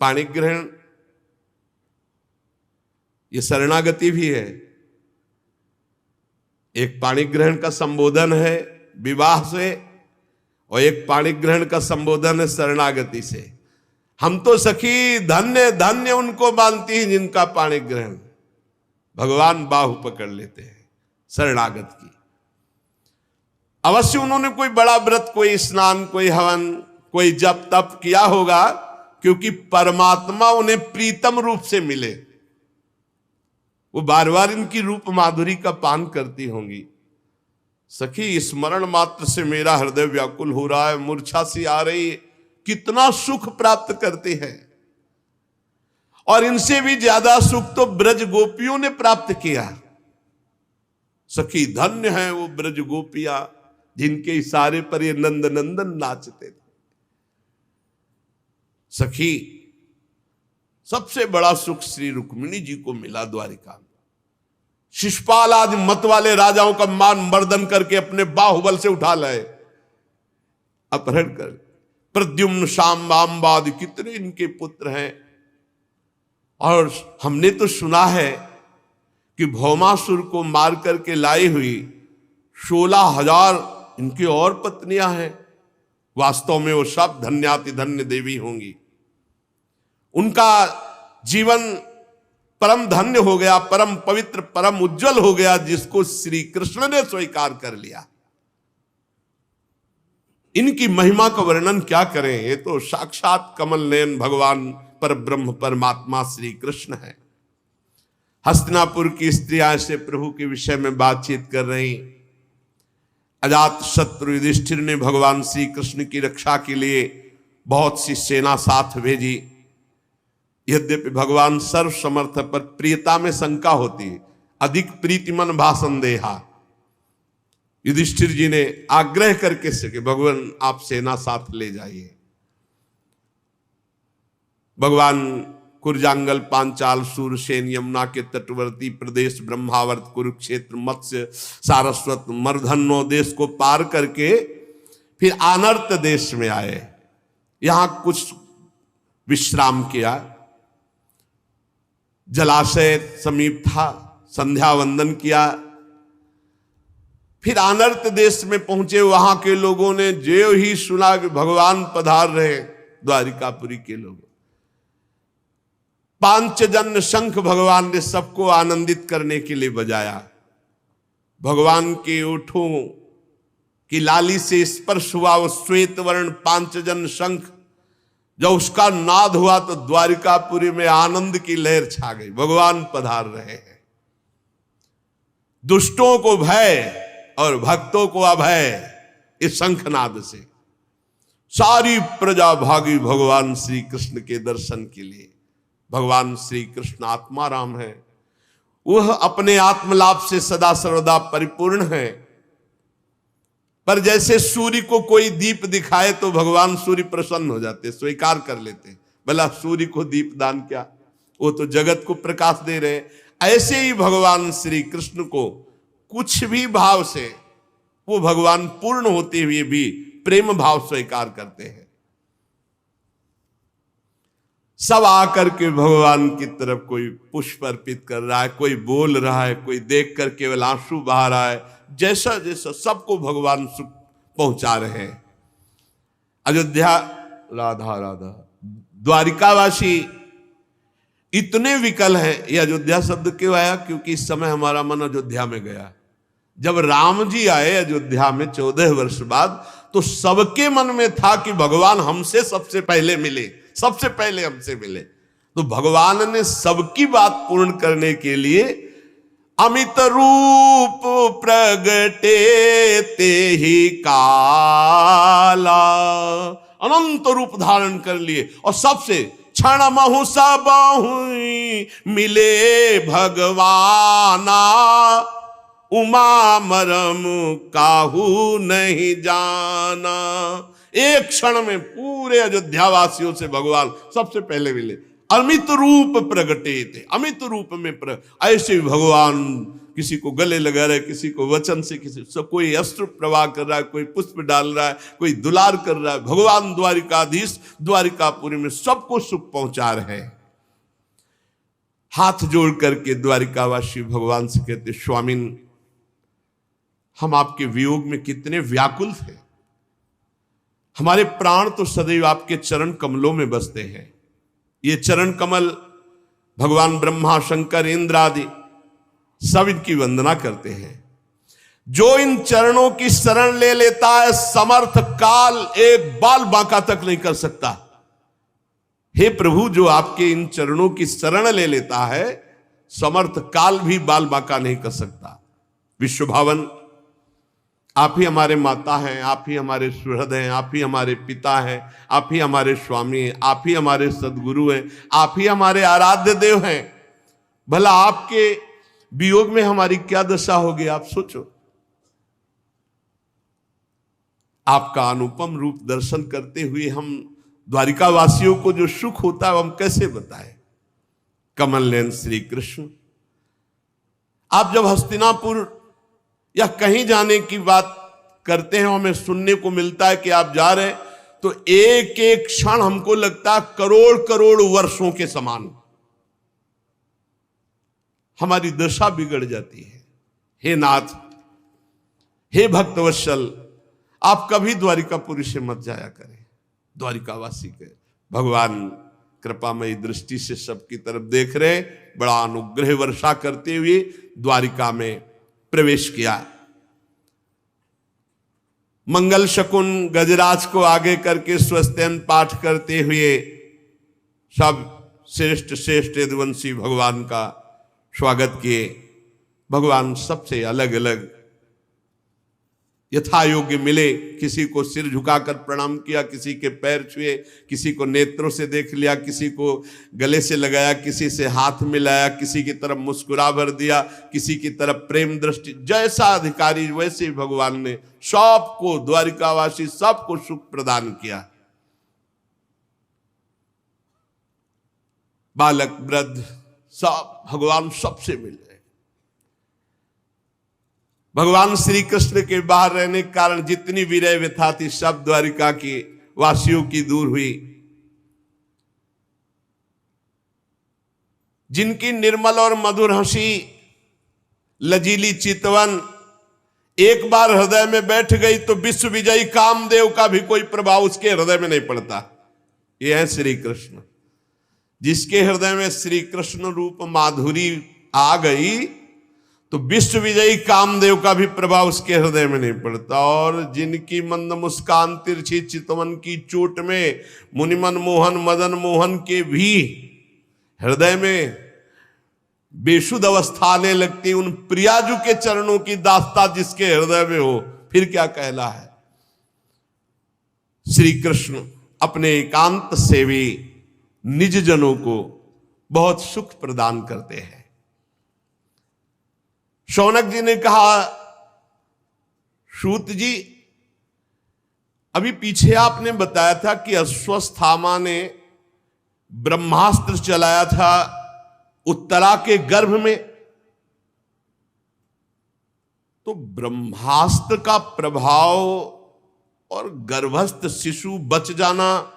पाणी ग्रहण ये शरणागति भी है। एक पाणी ग्रहण का संबोधन है विवाह से, और एक पाणी ग्रहण का संबोधन है शरणागति से। हम तो सखी धन्य धन्य उनको मानती हैं जिनका पाणी ग्रहण भगवान बाहु पकड़ लेते हैं शरणागत की। अवश्य उन्होंने कोई बड़ा व्रत, कोई स्नान, कोई हवन, कोई जप तप किया होगा, क्योंकि परमात्मा उन्हें प्रीतम रूप से मिले। वो बार बार इनकी रूप माधुरी का पान करती होंगी। सखी, स्मरण मात्र से मेरा हृदय व्याकुल हो रहा है, मूर्छा सी आ रही है। कितना सुख प्राप्त करते हैं, और इनसे भी ज्यादा सुख तो ब्रज गोपियों ने प्राप्त किया। सखी, धन्य है वो ब्रज गोपियां जिनके इशारे पर ये नंद नंदन नाचते थे। सखी, सबसे बड़ा सुख श्री रुक्मिणी जी को मिला द्वारिका में। शिशुपाल आदि मत वाले राजाओं का मान मर्दन करके अपने बाहुबल से उठा लाए, अपहरण कर। प्रद्युम्न, शांबाद, कितने इनके पुत्र हैं। और हमने तो सुना है कि भौमासुर को मार करके लाई हुई 16,000 इनकी और पत्नियां हैं। वास्तव में वो सब धन्याति धन्य देवी होंगी। उनका जीवन परम धन्य हो गया, परम पवित्र, परम उज्जवल हो गया, जिसको श्री कृष्ण ने स्वीकार कर लिया। इनकी महिमा का वर्णन क्या करें, ये तो साक्षात कमल नयन भगवान पर ब्रह्म परमात्मा श्री कृष्ण है। हस्तिनापुर की स्त्रियां से प्रभु के विषय में बातचीत कर रही। अजात शत्रु युधिष्ठिर ने भगवान श्री कृष्ण की रक्षा के लिए बहुत सी सेना साथ भेजी। यद्यपि भगवान सर्व समर्थ पर प्रियता में शंका होती, अधिक प्रीतिमन भाषण देहा। युधिष्ठिर जी ने आग्रह करके सके भगवान आप सेना साथ ले जाइए। भगवान कुरजांगल, पांचाल, सूरसेन, यमुना के तटवर्ती प्रदेश, ब्रह्मावर्त, कुरुक्षेत्र, मत्स्य, सारस्वत, मर्धन्नो देश को पार करके फिर आनर्त देश में आए। यहां कुछ विश्राम किया, जलाशय समीप था, संध्या वंदन किया। फिर आनर्त देश में पहुंचे। वहां के लोगों ने जो ही सुना कि भगवान पधार रहे, द्वारिकापुरी के लोग, पांचजन्य शंख भगवान ने सबको आनंदित करने के लिए बजाया। भगवान के ओठों की लाली से स्पर्श हुआ वो श्वेत वर्ण पांचजन्य शंख, जब उसका नाद हुआ तो द्वारिकापुरी में आनंद की लहर छा गई। भगवान पधार रहे हैं। दुष्टों को भय और भक्तों को अभय इस शंखनाद से सारी प्रजा भागी भगवान श्री कृष्ण के दर्शन के लिए। भगवान श्री कृष्ण आत्मा राम है, वह अपने आत्मलाभ से सदा सर्वदा परिपूर्ण है। पर जैसे सूर्य को कोई दीप दिखाए तो भगवान सूर्य प्रसन्न हो जाते, स्वीकार कर लेते, भला सूर्य को दीप दान क्या, वो तो जगत को प्रकाश दे रहे। ऐसे ही भगवान श्री कृष्ण को कुछ भी भाव से वो भगवान पूर्ण होते हुए भी प्रेम भाव स्वीकार करते हैं। सब आकर के भगवान की तरफ कोई पुष्प अर्पित कर रहा है, कोई बोल रहा है, कोई देख कर केवल आंसू बहा रहा है। जैसा जैसा सबको भगवान सुख पहुंचा रहे हैं। अयोध्या, राधा राधा, द्वारिकावासी इतने विकल हैं। ये अयोध्या शब्द क्यों आया? क्योंकि इस समय हमारा मन अयोध्या में गया। जब राम जी आए अयोध्या में 14 वर्ष बाद, तो सबके मन में था कि भगवान हमसे सबसे पहले मिले, सबसे पहले हमसे मिले। तो भगवान ने सबकी बात पूर्ण करने के लिए अमित रूप प्रगटे ते ही काला, अनंत रूप धारण कर लिए और सबसे क्षण महु सबहु मिले भगवाना, उमा मरम काहू नहीं जाना। एक क्षण में पूरे अयोध्या वासियों से भगवान सबसे पहले मिले। अमित रूप प्रगटे थे, अमित रूप में ऐसे ही भगवान किसी को गले लगा रहा है, किसी को वचन से, किसी से कोई अस्त्र प्रवाह कर रहा है, कोई पुष्प डाल रहा है, कोई दुलार कर रहा है। भगवान द्वारिकाधीश द्वारिकापुरी में सबको सुख पहुंचा रहे हैं। हाथ जोड़ करके द्वारिकावासी भगवान से कहते, स्वामिन हम आपके वियोग में कितने व्याकुल थे। हमारे प्राण तो सदैव आपके चरण कमलों में बसते हैं। ये चरण कमल भगवान ब्रह्मा, शंकर, इंद्र आदि सब इनकी वंदना करते हैं। जो इन चरणों की शरण ले लेता है, समर्थ काल एक बाल बांका तक नहीं कर सकता। हे प्रभु, जो आपके इन चरणों की शरण ले लेता है, समर्थ काल भी बाल बांका नहीं कर सकता। विश्वभावन, आप ही हमारे माता हैं, आप ही हमारे सुहृद हैं, आप ही हमारे पिता हैं, आप ही हमारे स्वामी हैं, आप ही हमारे सद्गुरु हैं, आप ही हमारे आराध्य देव हैं। भला आपके वियोग में हमारी क्या दशा होगी, आप सोचो। आपका अनुपम रूप दर्शन करते हुए हम द्वारिका वासियों को जो सुख होता है हम कैसे बताएं। कमल नयन श्री कृष्ण, आप जब हस्तिनापुर या कहीं जाने की बात करते हैं, हमें सुनने को मिलता है कि आप जा रहे हैं, तो एक एक क्षण हमको लगता है करोड़ करोड़ वर्षों के समान। हमारी दशा बिगड़ जाती है। हे नाथ, हे भक्तवत्सल, आप कभी द्वारिकापुरी से मत जाया करें। द्वारिकावासी के भगवान कृपामयी दृष्टि से सबकी तरफ देख रहे, बड़ा अनुग्रह वर्षा करते हुए द्वारिका में प्रवेश किया। मंगल शकुन गजराज को आगे करके स्वस्त्यन पाठ करते हुए सब श्रेष्ठ श्रेष्ठ यदुवंशी भगवान का स्वागत किए। भगवान सबसे अलग अलग यथा योग्य मिले। किसी को सिर झुकाकर प्रणाम किया, किसी के पैर छुए, किसी को नेत्रों से देख लिया, किसी को गले से लगाया, किसी से हाथ मिलाया, किसी की तरफ मुस्कुरा भर दिया, किसी की तरफ प्रेम दृष्टि। जैसा अधिकारी वैसे ही भगवान ने सबको, द्वारिकावासी सबको सुख प्रदान किया। बालक वृद्ध सब भगवान सबसे मिले। भगवान श्री कृष्ण के बाहर रहने के कारण जितनी विरह व्यथा थी सब द्वारिका के वासियों की दूर हुई। जिनकी निर्मल और मधुर हंसी, लजीली चितवन एक बार हृदय में बैठ गई तो विश्व विजयी कामदेव का भी कोई प्रभाव उसके हृदय में नहीं पड़ता। ये है श्री कृष्ण। जिसके हृदय में श्री कृष्ण रूप माधुरी आ गई तो विश्व विजयी कामदेव का भी प्रभाव उसके हृदय में नहीं पड़ता। और जिनकी मंद मुस्कान तिरछी चितवन की चोट में मुनिमन मोहन मदन मोहन के भी हृदय में बेसुध अवस्था आने लगती, उन प्रियाजू के चरणों की दास्ता जिसके हृदय में हो, फिर क्या कहला है। श्री कृष्ण अपने एकांत सेवी निज जनों को बहुत सुख प्रदान करते हैं। शौनक जी ने कहा, सूत जी अभी पीछे आपने बताया था कि अश्वत्थामा ने ब्रह्मास्त्र चलाया था उत्तरा के गर्भ में, तो ब्रह्मास्त्र का प्रभाव और गर्भस्थ शिशु बच जाना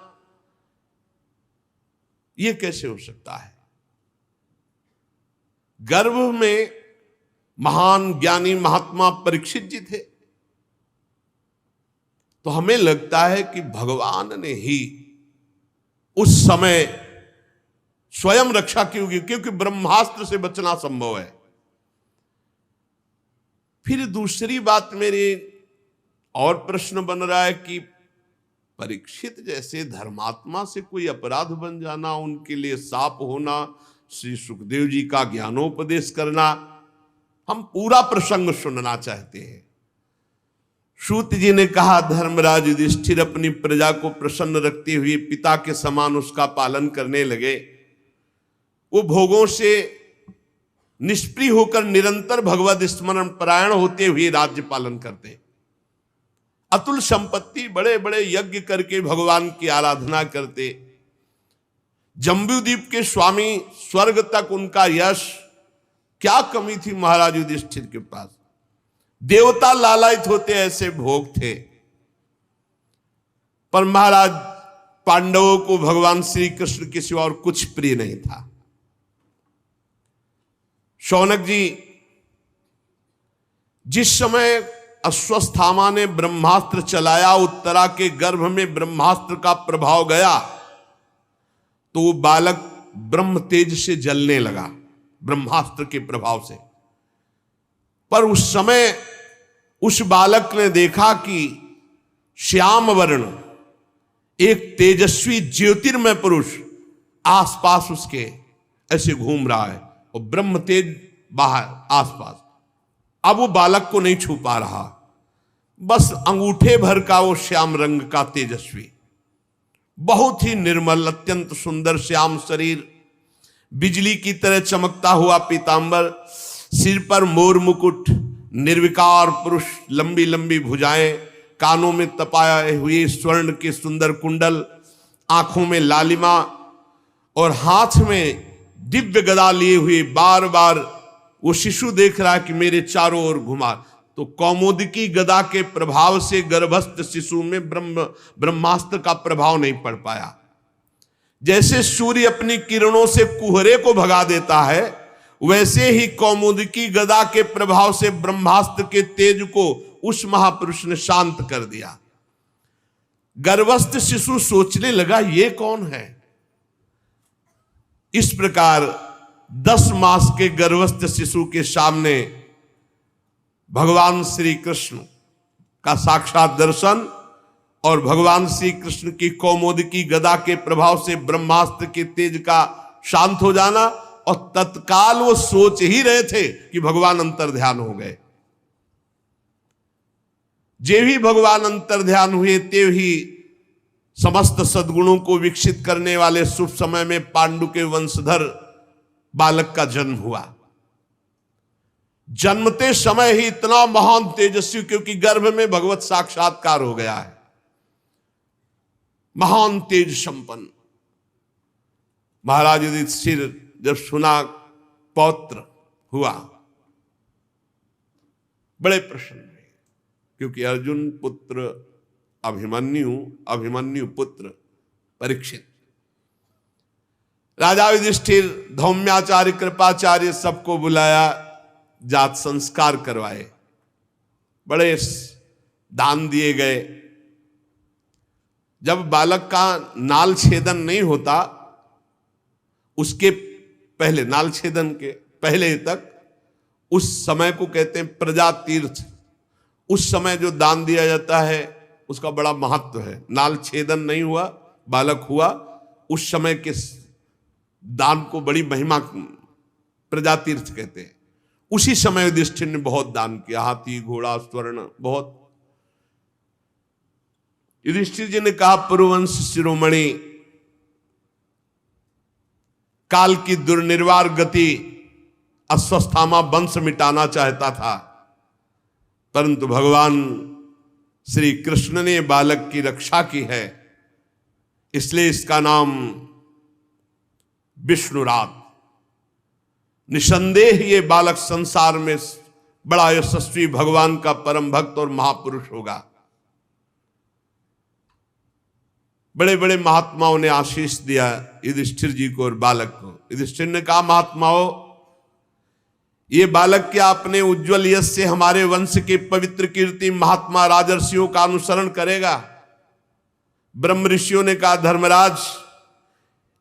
यह कैसे हो सकता है। गर्भ में महान ज्ञानी महात्मा परीक्षित जी थे, तो हमें लगता है कि भगवान ने ही उस समय स्वयं रक्षा की होगी, क्योंकि ब्रह्मास्त्र से बचना संभव है। फिर दूसरी बात मेरी और प्रश्न बन रहा है कि परीक्षित जैसे धर्मात्मा से कोई अपराध बन जाना, उनके लिए शाप होना, श्री सुखदेव जी का ज्ञानोपदेश करना, हम पूरा प्रसंग सुनना चाहते हैं। सूत जी ने कहा, धर्मराज युधिष्ठिर अपनी प्रजा को प्रसन्न रखते हुए पिता के समान उसका पालन करने लगे। वो भोगों से निष्प्रिय होकर निरंतर भगवद स्मरण परायण होते हुए राज्य पालन करते। अतुल संपत्ति, बड़े बड़े यज्ञ करके भगवान की आराधना करते। जम्बूद्वीप के स्वामी, स्वर्ग तक उनका यश, क्या कमी थी महाराज युधिष्ठिर के पास। देवता लालायित होते ऐसे भोग थे। पर महाराज पांडवों को भगवान श्री कृष्ण के सिवा और कुछ प्रिय नहीं था। शौनक जी, जिस समय अश्वत्थामा ने ब्रह्मास्त्र चलाया, उत्तरा के गर्भ में ब्रह्मास्त्र का प्रभाव गया, तो वो बालक ब्रह्म तेज से जलने लगा ब्रह्मास्त्र के प्रभाव से। पर उस समय उस बालक ने देखा कि श्याम वर्ण एक तेजस्वी ज्योतिर्मय पुरुष आसपास उसके ऐसे घूम रहा है और ब्रह्म तेज बाहर आसपास। अब वो बालक को नहीं छू पा रहा, बस अंगूठे भर का वो श्याम रंग का तेजस्वी, बहुत ही निर्मल, अत्यंत सुंदर श्याम शरीर, बिजली की तरह चमकता हुआ पीतांबर, सिर पर मोर मुकुट, निर्विकार पुरुष, लंबी लंबी भुजाएं, कानों में तपाए हुए स्वर्ण के सुंदर कुंडल, आंखों में लालिमा और हाथ में दिव्य गदा लिए हुए बार बार वो शिशु देख रहा है कि मेरे चारों ओर घुमा। तो कौमुदकी गदा के प्रभाव से गर्भस्थ शिशु में ब्रह्मास्त्र का प्रभाव नहीं पड़ पाया। जैसे सूर्य अपनी किरणों से कुहरे को भगा देता है, वैसे ही कौमुदकी गदा के प्रभाव से ब्रह्मास्त्र के तेज को उस महापुरुष ने शांत कर दिया। गर्भस्थ शिशु सोचने लगा ये कौन है। इस प्रकार 10 मास के गर्भस्थ शिशु के सामने भगवान श्री कृष्ण का साक्षात दर्शन और भगवान श्री कृष्ण की कौमुदकी गदा के प्रभाव से ब्रह्मास्त्र के तेज का शांत हो जाना, और तत्काल वो सोच ही रहे थे कि भगवान अंतर ध्यान हो गए। जे भी भगवान अंतर ध्यान हुए ते ही समस्त सद्गुणों को विकसित करने वाले शुभ समय में पांडु के वंशधर बालक का जन्म हुआ। जन्मते समय ही इतना महान तेजस्वी, क्योंकि गर्भ में भगवत साक्षात्कार हो गया है, महान तेज संपन्न। महाराज युधिष्ठिर जब सुना पौत्र हुआ, बड़े प्रसन्न हुए, क्योंकि अर्जुन पुत्र अभिमन्यु पुत्र परीक्षित। राजा युधिष्ठिर धौम्याचार्य कृपाचार्य सबको बुलाया, जात संस्कार करवाए, बड़े दान दिए गए। जब बालक का नाल छेदन नहीं होता, उसके पहले, नाल छेदन के पहले तक, उस समय को कहते हैं प्रजा तीर्थ। उस समय जो दान दिया जाता है उसका बड़ा महत्व है। नाल छेदन नहीं हुआ, बालक हुआ, उस समय के दान को बड़ी महिमा प्रजा तीर्थ कहते हैं। उसी समय युधिष्ठिर ने बहुत दान किया, हाथी घोड़ा स्वर्ण बहुत। युधिष्ठिर जी ने कहा, पुरुवंश शिरोमणि काल की दुर्निर्वार गति अस्वस्थामा वंश मिटाना चाहता था, परंतु भगवान श्री कृष्ण ने बालक की रक्षा की है, इसलिए इसका नाम विष्णुरात। निसंदेह ये बालक संसार में बड़ा यशस्वी भगवान का परम भक्त और महापुरुष होगा। बड़े बड़े महात्माओं ने आशीष दिया युधिष्ठिर जी को और बालक को। युधिष्ठिर ने कहा, महात्माओं, ये बालक क्या अपने उज्जवल यश से हमारे वंश के पवित्र कीर्ति महात्मा राजर्षियों का अनुसरण करेगा? ब्रह्म ऋषियों ने कहा, धर्मराज,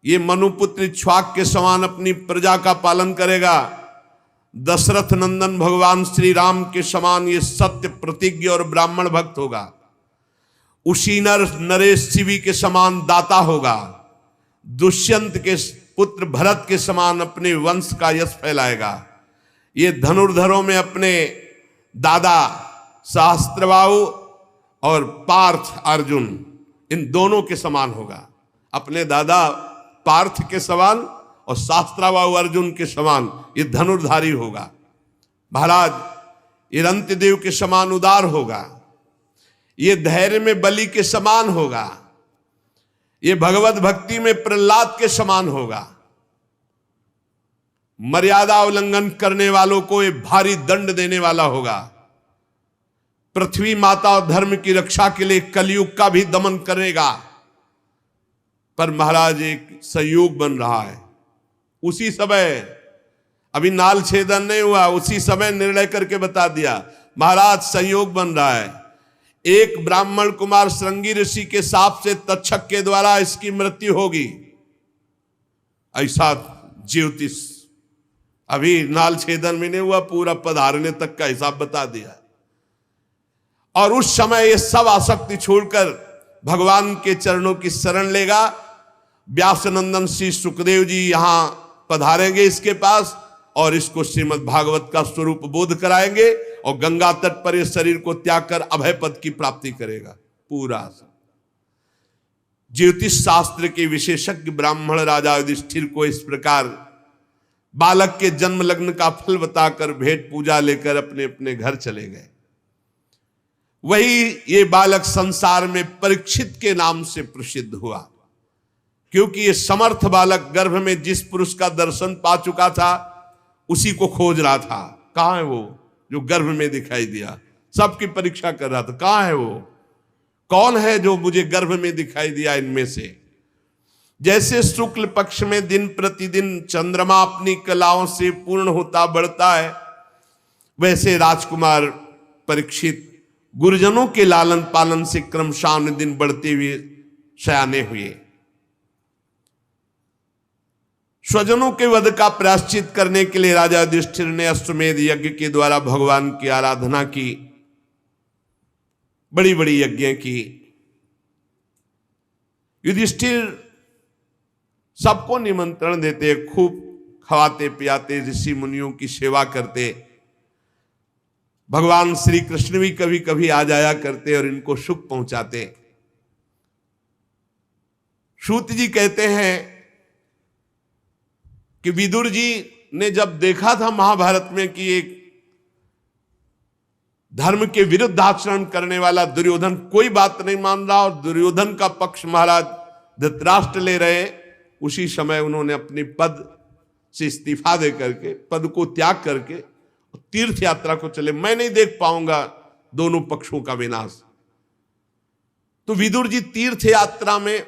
ये मनुपुत्र इक्ष्वाक के समान अपनी प्रजा का पालन करेगा। दशरथ नंदन भगवान श्री राम के समान ये सत्य प्रतिज्ञ और ब्राह्मण भक्त होगा। उसी नरेश शिवी के समान दाता होगा। दुष्यंत के पुत्र भरत के समान अपने वंश का यश फैलाएगा। ये धनुर्धरों में अपने दादा सहस्त्रबाहु और पार्थ अर्जुन, इन दोनों के समान होगा। अपने दादा पार्थ के समान और सहस्त्रबाहु अर्जुन के समान ये धनुर्धारी होगा। महाराज, ये रंतिदेव के समान उदार होगा। ये धैर्य में बलि के समान होगा। ये भगवत भक्ति में प्रहलाद के समान होगा। मर्यादा उल्लंघन करने वालों को ये भारी दंड देने वाला होगा। पृथ्वी माता और धर्म की रक्षा के लिए कलयुग का भी दमन करेगा। पर महाराज, एक संयोग बन रहा है। उसी समय, अभी नाल छेदन नहीं हुआ, उसी समय निर्णय करके बता दिया। महाराज, संयोग बन रहा है। एक ब्राह्मण कुमार श्रृंगी ऋषि के शाप से तक्षक के द्वारा इसकी मृत्यु होगी, ऐसा ज्योतिष। अभी नाल छेदन में नहीं हुआ, पूरा पधारने तक का हिसाब बता दिया। और उस समय ये सब आसक्ति छोड़कर भगवान के चरणों की शरण लेगा। व्यासनंदन श्री सुखदेव जी यहां पधारेंगे इसके पास और इसको श्रीमद् भागवत का स्वरूप बोध कराएंगे और गंगा तट पर इस शरीर को त्याग कर अभय पद की प्राप्ति करेगा। पूरा ज्योतिष शास्त्र के विशेषज्ञ ब्राह्मण राजा युधिष्ठिर को इस प्रकार बालक के जन्म लग्न का फल बताकर भेंट पूजा लेकर अपने अपने घर चले गए। वही ये बालक संसार में परीक्षित के नाम से प्रसिद्ध हुआ, क्योंकि ये समर्थ बालक गर्भ में जिस पुरुष का दर्शन पा चुका था उसी को खोज रहा था। कहां है वो जो गर्भ में दिखाई दिया? सबकी परीक्षा कर रहा था, कहां है वो, कौन है जो मुझे गर्भ में दिखाई दिया इनमें से? जैसे शुक्ल पक्ष में दिन प्रतिदिन चंद्रमा अपनी कलाओं से पूर्ण होता बढ़ता है, वैसे राजकुमार परीक्षित गुरुजनों के लालन पालन से क्रमशः दिन बढ़ते हुए सयाने हुए। स्वजनों के वध का प्रायश्चित करने के लिए राजा युधिष्ठिर ने अश्वमेध यज्ञ के द्वारा भगवान की आराधना की, बड़ी बड़ी यज्ञ की। युधिष्ठिर सबको निमंत्रण देते, खूब खवाते पियाते, ऋषि मुनियों की सेवा करते। भगवान श्री कृष्ण भी कभी कभी आ जाया करते और इनको सुख पहुंचाते। सूत जी कहते हैं कि विदुर जी ने जब देखा था महाभारत में कि एक धर्म के विरुद्ध आचरण करने वाला दुर्योधन कोई बात नहीं मान रहा और दुर्योधन का पक्ष महाराज धृतराष्ट्र ले रहे, उसी समय उन्होंने अपने पद से इस्तीफा दे करके, पद को त्याग करके तीर्थ यात्रा को चले। मैं नहीं देख पाऊंगा दोनों पक्षों का विनाश। तो विदुर जी तीर्थ यात्रा में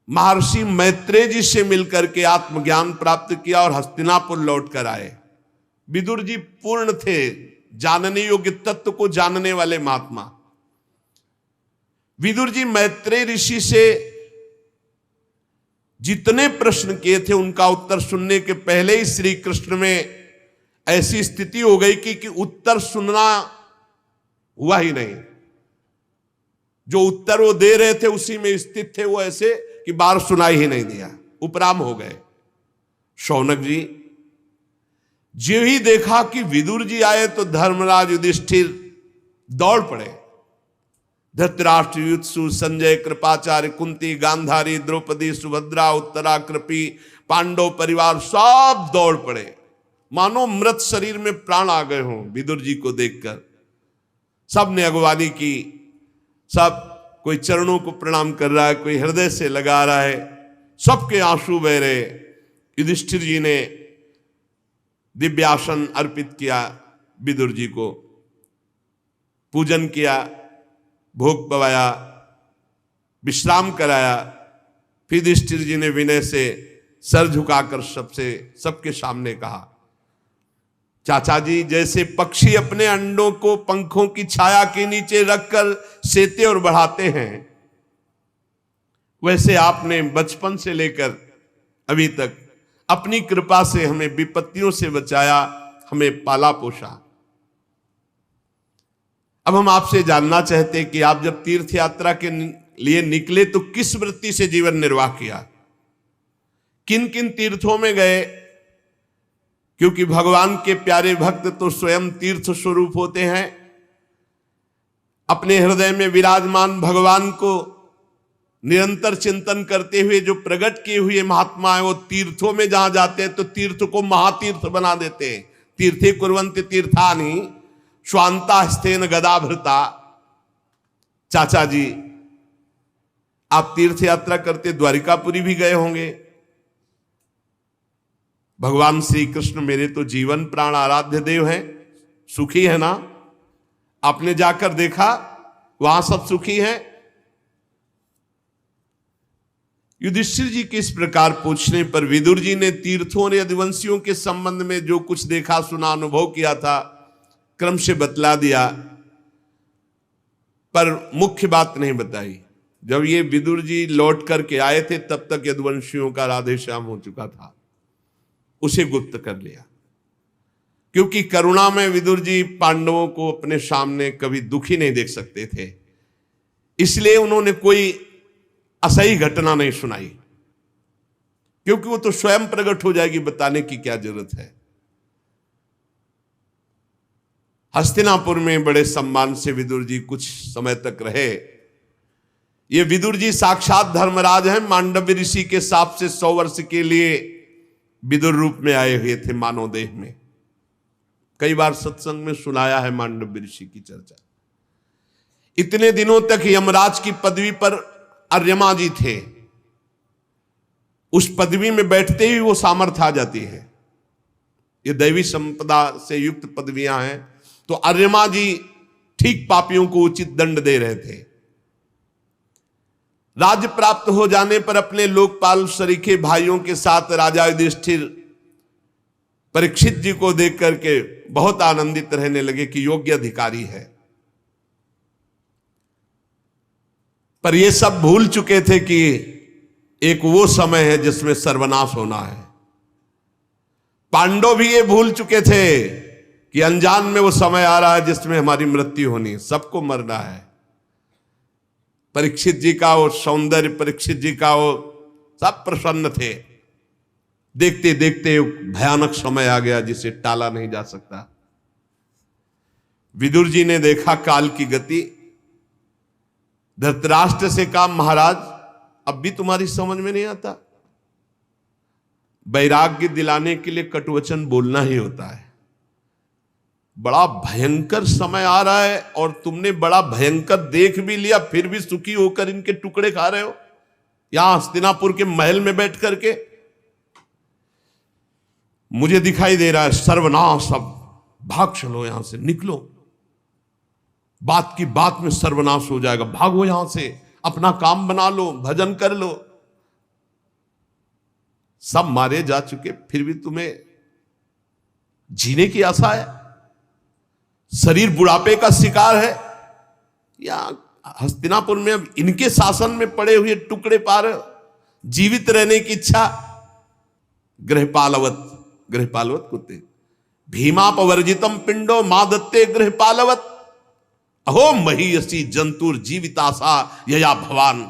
महर्षि मैत्रेय जी से मिलकर के आत्मज्ञान प्राप्त किया और हस्तिनापुर लौट कर आए। विदुर जी पूर्ण थे, जानने योग्य तत्व को जानने वाले महात्मा। विदुर जी मैत्रेय ऋषि से जितने प्रश्न किए थे उनका उत्तर सुनने के पहले ही श्री कृष्ण में ऐसी स्थिति हो गई कि उत्तर सुनना हुआ ही नहीं। जो उत्तर वो दे रहे थे उसी में स्थित थे, वो ऐसे कि बार सुनाई ही नहीं दिया, उपराम हो गए। शौनक जी जो ही देखा कि विदुर जी आए तो धर्मराज युधिष्ठिर दौड़ पड़े। धृतराष्ट्र, युत्सु, संजय, कृपाचार्य, कुंती, गांधारी, द्रौपदी, सुभद्रा, उत्तरा, कृपी, पांडव परिवार सब दौड़ पड़े, मानो मृत शरीर में प्राण आ गए हों। विदुर जी को देखकर सब ने अगवानी की, सब कोई चरणों को प्रणाम कर रहा है, कोई हृदय से लगा रहा है, सबके आंसू बह रहे। युधिष्ठिर जी ने दिव्यासन अर्पित किया, विदुर जी को पूजन किया, भोग पवाया, विश्राम कराया। फिर युधिष्ठिर जी ने विनय से सर झुकाकर सबके सामने कहा, चाचा जी, जैसे पक्षी अपने अंडों को पंखों की छाया के नीचे रखकर सेते और बढ़ाते हैं, वैसे आपने बचपन से लेकर अभी तक अपनी कृपा से हमें विपत्तियों से बचाया, हमें पाला पोषा। अब हम आपसे जानना चाहते हैं कि आप जब तीर्थ यात्रा के लिए निकले तो किस वृत्ति से जीवन निर्वाह किया, किन किन तीर्थों में गए? क्योंकि भगवान के प्यारे भक्त तो स्वयं तीर्थ स्वरूप होते हैं। अपने हृदय में विराजमान भगवान को निरंतर चिंतन करते हुए जो प्रकट किए हुए महात्मा है, वो तीर्थों में जहां जाते हैं तो तीर्थ को महातीर्थ बना देते हैं। तीर्थे कुर्वन्ति तीर्थानि स्वांता हस्तेन गदाभृता। चाचा जी, आप तीर्थ यात्रा करते द्वारिकापुरी भी गए होंगे। भगवान श्री कृष्ण मेरे तो जीवन प्राण आराध्य देव हैं, सुखी है ना? आपने जाकर देखा वहां सब सुखी हैं? युधिष्ठिर जी के इस प्रकार पूछने पर विदुर जी ने तीर्थों और यदुवंशियों के संबंध में जो कुछ देखा सुना अनुभव किया था क्रम से बतला दिया, पर मुख्य बात नहीं बताई। जब ये विदुर जी लौट करके आए थे तब तक यदुवंशियों का राधेश्याम हो चुका था, उसे गुप्त कर लिया। क्योंकि करुणा में विदुर जी पांडवों को अपने सामने कभी दुखी नहीं देख सकते थे, इसलिए उन्होंने कोई असही घटना नहीं सुनाई, क्योंकि वो तो स्वयं प्रकट हो जाएगी, बताने की क्या जरूरत है। हस्तिनापुर में बड़े सम्मान से विदुर जी कुछ समय तक रहे। ये विदुर जी साक्षात धर्मराज हैं, मांडव्य ऋषि के साप से 100 वर्ष के लिए विदुर रूप में आए हुए थे मानव देह में। कई बार सत्संग में सुनाया है मांडव्य ऋषि की चर्चा। इतने दिनों तक यमराज की पदवी पर अर्यमा जी थे, उस पदवी में बैठते ही वो सामर्थ्य आ जाती है। ये दैवी संपदा से युक्त पदवियां हैं। तो अर्यमा जी ठीक पापियों को उचित दंड दे रहे थे। राज्य प्राप्त हो जाने पर अपने लोकपाल सरीखे भाइयों के साथ राजा युधिष्ठिर परीक्षित जी को देख करके बहुत आनंदित रहने लगे कि योग्य अधिकारी है। पर ये सब भूल चुके थे कि एक वो समय है जिसमें सर्वनाश होना है। पांडव भी ये भूल चुके थे कि अनजान में वो समय आ रहा है जिसमें हमारी मृत्यु होनी है, सबको मरना है। परीक्षित जी का वो सौंदर्य, परीक्षित जी का वो सब प्रसन्न थे। देखते देखते भयानक समय आ गया जिसे टाला नहीं जा सकता। विदुर जी ने देखा काल की गति, धृतराष्ट्र से कहा महाराज अब भी तुम्हारी समझ में नहीं आता, वैराग्य दिलाने के लिए कटुवचन बोलना ही होता है। बड़ा भयंकर समय आ रहा है और तुमने बड़ा भयंकर देख भी लिया, फिर भी सुखी होकर इनके टुकड़े खा रहे हो यहां हस्तिनापुर के महल में बैठ करके। मुझे दिखाई दे रहा है सर्वनाश, अब भाग चलो यहां से, निकलो, बात की बात में सर्वनाश हो जाएगा, भागो यहां से, अपना काम बना लो, भजन कर लो। सब मारे जा चुके, फिर भी तुम्हें जीने की आशा है, शरीर बुढ़ापे का शिकार है, या हस्तिनापुर में अब इनके शासन में पड़े हुए टुकड़े पा रहे हो, जीवित रहने की इच्छा। गृहपालवत, गृहपालवत कुत्ते, भीमापवर्जितम पिंडो मां दत्ते गृहपालवत, अहो महीयसी जंतुर जीविताशा यया भवान।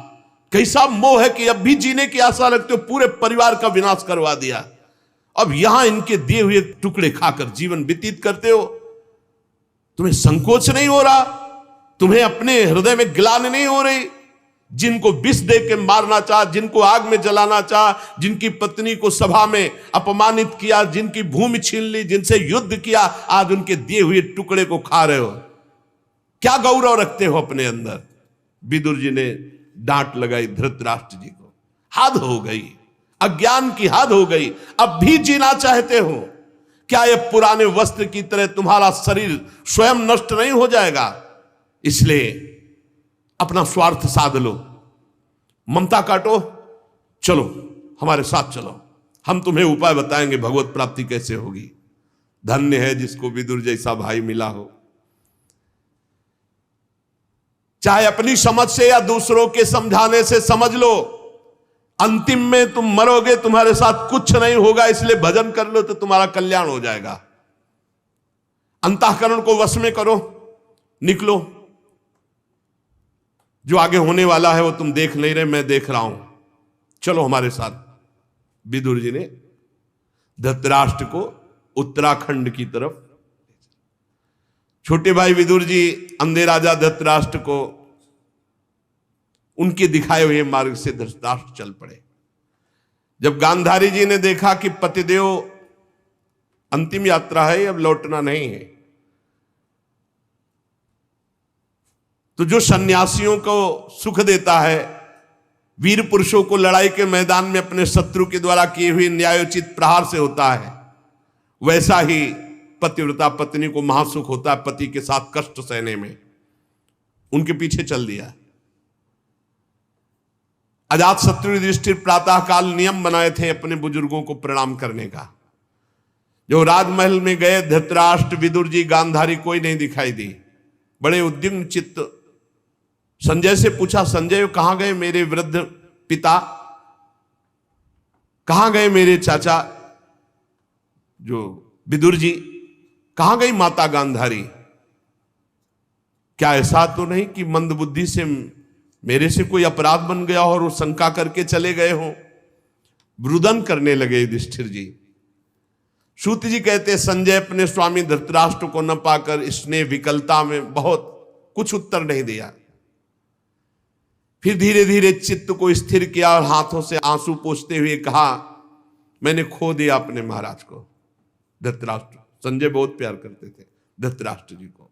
कैसा मोह है कि अब भी जीने की आशा रखते हो, पूरे परिवार का विनाश करवा दिया, अब यहां इनके दिए हुए टुकड़े खाकर जीवन व्यतीत करते हो। तुम्हें संकोच नहीं हो रहा, तुम्हें अपने हृदय में गिलानी नहीं हो रही? जिनको विष दे के मारना चाह, जिनको आग में जलाना चाह, जिनकी पत्नी को सभा में अपमानित किया, जिनकी भूमि छीन ली, जिनसे युद्ध किया, आज उनके दिए हुए टुकड़े को खा रहे हो। क्या गौरव रखते हो अपने अंदर? विदुर जी ने डांट लगाई धृतराष्ट्र जी को। हद हो गई, अज्ञान की हद हो गई। अब भी जीना चाहते हो क्या? ये पुराने वस्त्र की तरह तुम्हारा शरीर स्वयं नष्ट नहीं हो जाएगा? इसलिए अपना स्वार्थ साध लो, ममता काटो, चलो हमारे साथ चलो, हम तुम्हें उपाय बताएंगे भगवत प्राप्ति कैसे होगी। धन्य है जिसको विदुर जैसा भाई मिला हो। चाहे अपनी समझ से या दूसरों के समझाने से समझ लो, अंतिम में तुम मरोगे, तुम्हारे साथ कुछ नहीं होगा, इसलिए भजन कर लो तो तुम्हारा कल्याण हो जाएगा। अंतःकरण को वश में करो, निकलो। जो आगे होने वाला है वो तुम देख नहीं रहे, मैं देख रहा हूं, चलो हमारे साथ। विदुर जी ने धृतराष्ट्र को उत्तराखंड की तरफ, छोटे भाई विदुर जी अंधे राजा धृतराष्ट्र को उनके दिखाए हुए मार्ग से धृतराष्ट्र चल पड़े। जब गांधारी जी ने देखा कि पतिदेव अंतिम यात्रा है, अब लौटना नहीं है, तो जो सन्यासियों को सुख देता है, वीर पुरुषों को लड़ाई के मैदान में अपने शत्रु के द्वारा किए हुए न्यायोचित प्रहार से होता है, वैसा ही पतिव्रता पत्नी को महासुख होता है पति के साथ कष्ट सहने में। उनके पीछे चल दिया। अजात शत्रु युधिष्ठिर प्रातः काल नियम बनाए थे अपने बुजुर्गों को प्रणाम करने का। जो राजमहल में गए, धृतराष्ट्र, विदुर जी, गांधारी, कोई नहीं दिखाई दी। बड़े उद्विग्न चित्त संजय से पूछा, संजय कहां गए मेरे वृद्ध पिता, कहां गए मेरे चाचा जो विदुर जी, कहां गई माता गांधारी? क्या ऐसा तो नहीं कि मंदबुद्धि से मेरे से कोई अपराध बन गया और वो शंका करके चले गए हो? रुदन करने लगे युधिष्ठिर जी। सूत जी कहते संजय अपने स्वामी धृतराष्ट्र को न पाकर स्नेह विकलता में बहुत कुछ उत्तर नहीं दिया। फिर धीरे धीरे चित्त को स्थिर किया और हाथों से आंसू पोंछते हुए कहा, मैंने खो दिया अपने महाराज को। धृतराष्ट्र, संजय बहुत प्यार करते थे धृतराष्ट्र जी को।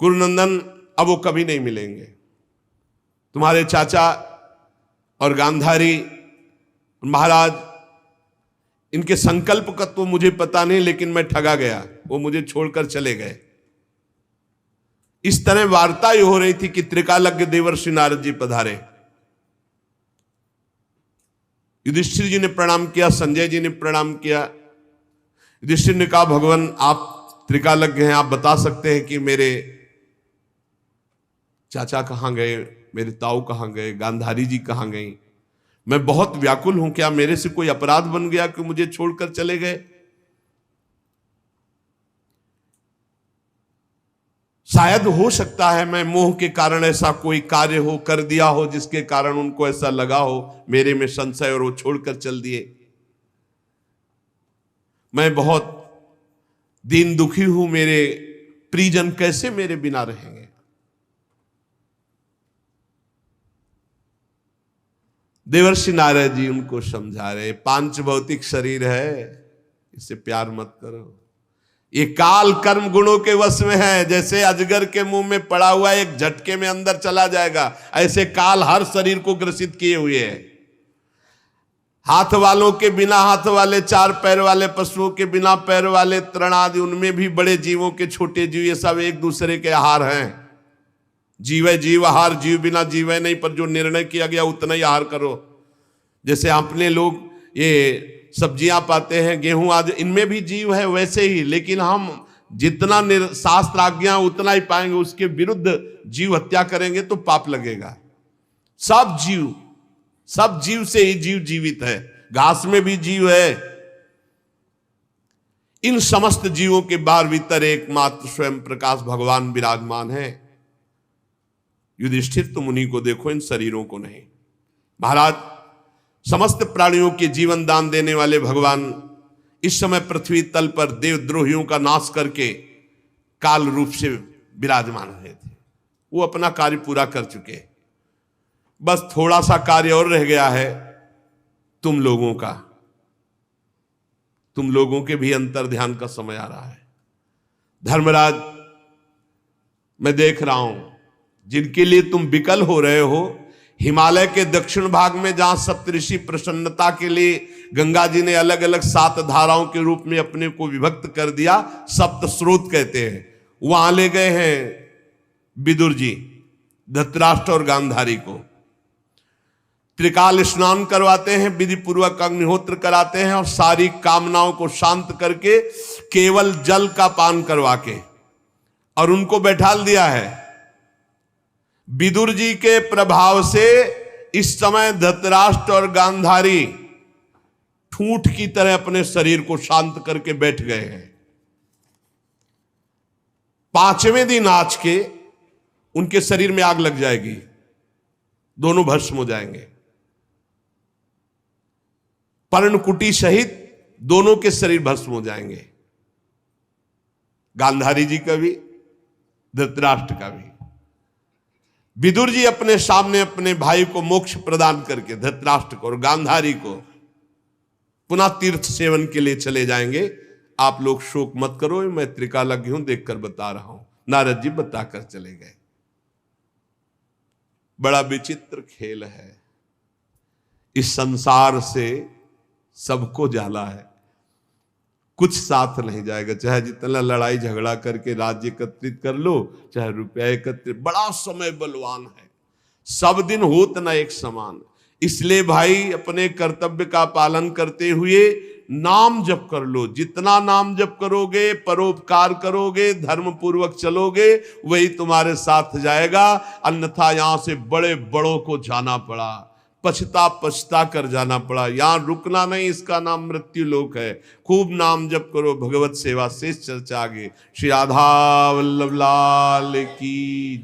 कुरुनंदन अब वो कभी नहीं मिलेंगे। तुम्हारे चाचा और गांधारी महाराज, इनके संकल्प का तो मुझे पता नहीं, लेकिन मैं ठगा गया, वो मुझे छोड़कर चले गए। इस तरह वार्ता ही हो रही थी कि त्रिकालज्ञ देवर्षि नारद जी पधारे। युधिष्ठिर जी ने प्रणाम किया, संजय जी ने प्रणाम किया। युधिष्ठिर ने कहा, भगवान आप त्रिकालज्ञ हैं, आप बता सकते हैं कि मेरे चाचा कहाँ गए, मेरे ताऊ कहाँ गए, गांधारी जी कहाँ गई? मैं बहुत व्याकुल हूं, क्या मेरे से कोई अपराध बन गया कि मुझे छोड़कर चले गए? शायद हो सकता है मैं मोह के कारण ऐसा कोई कार्य हो कर दिया हो जिसके कारण उनको ऐसा लगा हो मेरे में संशय और वो छोड़कर चल दिए। मैं बहुत दीन दुखी हूं, मेरे परिजन कैसे मेरे बिना रहेंगे? देवर्षि नारद जी उनको समझा रहे, पांच भौतिक शरीर है, इससे प्यार मत करो। ये काल कर्म गुणों के वश में है। जैसे अजगर के मुंह में पड़ा हुआ एक झटके में अंदर चला जाएगा, ऐसे काल हर शरीर को ग्रसित किए हुए है। हाथ वालों के बिना हाथ वाले, चार पैर वाले पशुओं के बिना पैर वाले, तृण आदि, उनमें भी बड़े जीवों के छोटे जीव, ये सब एक दूसरे के आहार हैं। जीव जीव आहार, जीव बिना जीव नहीं, पर जो निर्णय किया गया उतना ही आहार करो। जैसे अपने लोग ये सब्जियां पाते हैं, गेहूं आदि, इनमें भी जीव है वैसे ही, लेकिन हम जितना शास्त्र आज्ञा उतना ही पाएंगे, उसके विरुद्ध जीव हत्या करेंगे तो पाप लगेगा। सब जीव से ही जीव जीवित है, घास में भी जीव है। इन समस्त जीवों के बाहर भीतर एकमात्र स्वयं प्रकाश भगवान विराजमान है। युधिष्ठिर तुम उन्हीं को देखो, इन शरीरों को नहीं। महाराज, समस्त प्राणियों के जीवन दान देने वाले भगवान इस समय पृथ्वी तल पर देवद्रोहियों का नाश करके काल रूप से विराजमान हुए थे। वो अपना कार्य पूरा कर चुके, बस थोड़ा सा कार्य और रह गया है तुम लोगों का। तुम लोगों के भी अंतर ध्यान का समय आ रहा है। धर्मराज, मैं देख रहा हूं जिनके लिए तुम विकल हो रहे हो, हिमालय के दक्षिण भाग में जहां सप्तऋषि प्रसन्नता के लिए गंगा जी ने अलग अलग 7 धाराओं के रूप में अपने को विभक्त कर दिया, सप्त स्रोत कहते हैं, वहां ले गए हैं विदुर जी धृतराष्ट्र और गांधारी को। त्रिकाल स्नान करवाते हैं, विधि पूर्वक अग्निहोत्र कराते हैं और सारी कामनाओं को शांत करके केवल जल का पान करवा के और उनको बैठाल दिया है। विदुर जी के प्रभाव से इस समय धृतराष्ट्र और गांधारी ठूंठ की तरह अपने शरीर को शांत करके बैठ गए हैं। 5वें दिन आज के उनके शरीर में आग लग जाएगी, दोनों भस्म हो जाएंगे। पर्णकुटी सहित दोनों के शरीर भस्म हो जाएंगे, गांधारी जी का भी, धृतराष्ट्र का भी। विदुर जी अपने सामने अपने भाई को मोक्ष प्रदान करके, धृतराष्ट्र को और गांधारी को, पुनः तीर्थ सेवन के लिए चले जाएंगे। आप लोग शोक मत करो, मैं त्रिकालज्ञ हूं, देखकर बता रहा हूं। नारद जी बताकर चले गए। बड़ा विचित्र खेल है। इस संसार से सबको जाला है, कुछ साथ नहीं जाएगा। चाहे जितना लड़ाई झगड़ा करके राज्य एकत्रित कर लो, चाहे रुपया एकत्रित, बड़ा समय बलवान है, सब दिन होत ना एक समान। इसलिए भाई अपने कर्तव्य का पालन करते हुए नाम जप कर लो। जितना नाम जप करोगे, परोपकार करोगे, धर्म पूर्वक चलोगे, वही तुम्हारे साथ जाएगा। अन्यथा यहां से बड़े बड़ों को जाना पड़ा, पछता कर जाना पड़ा। यहां रुकना नहीं, इसका नाम मृत्यु लोक है। खूब नाम जप करो, भगवत सेवा शेष चर्चा आगे। श्री राधा वल्लभ लाल की।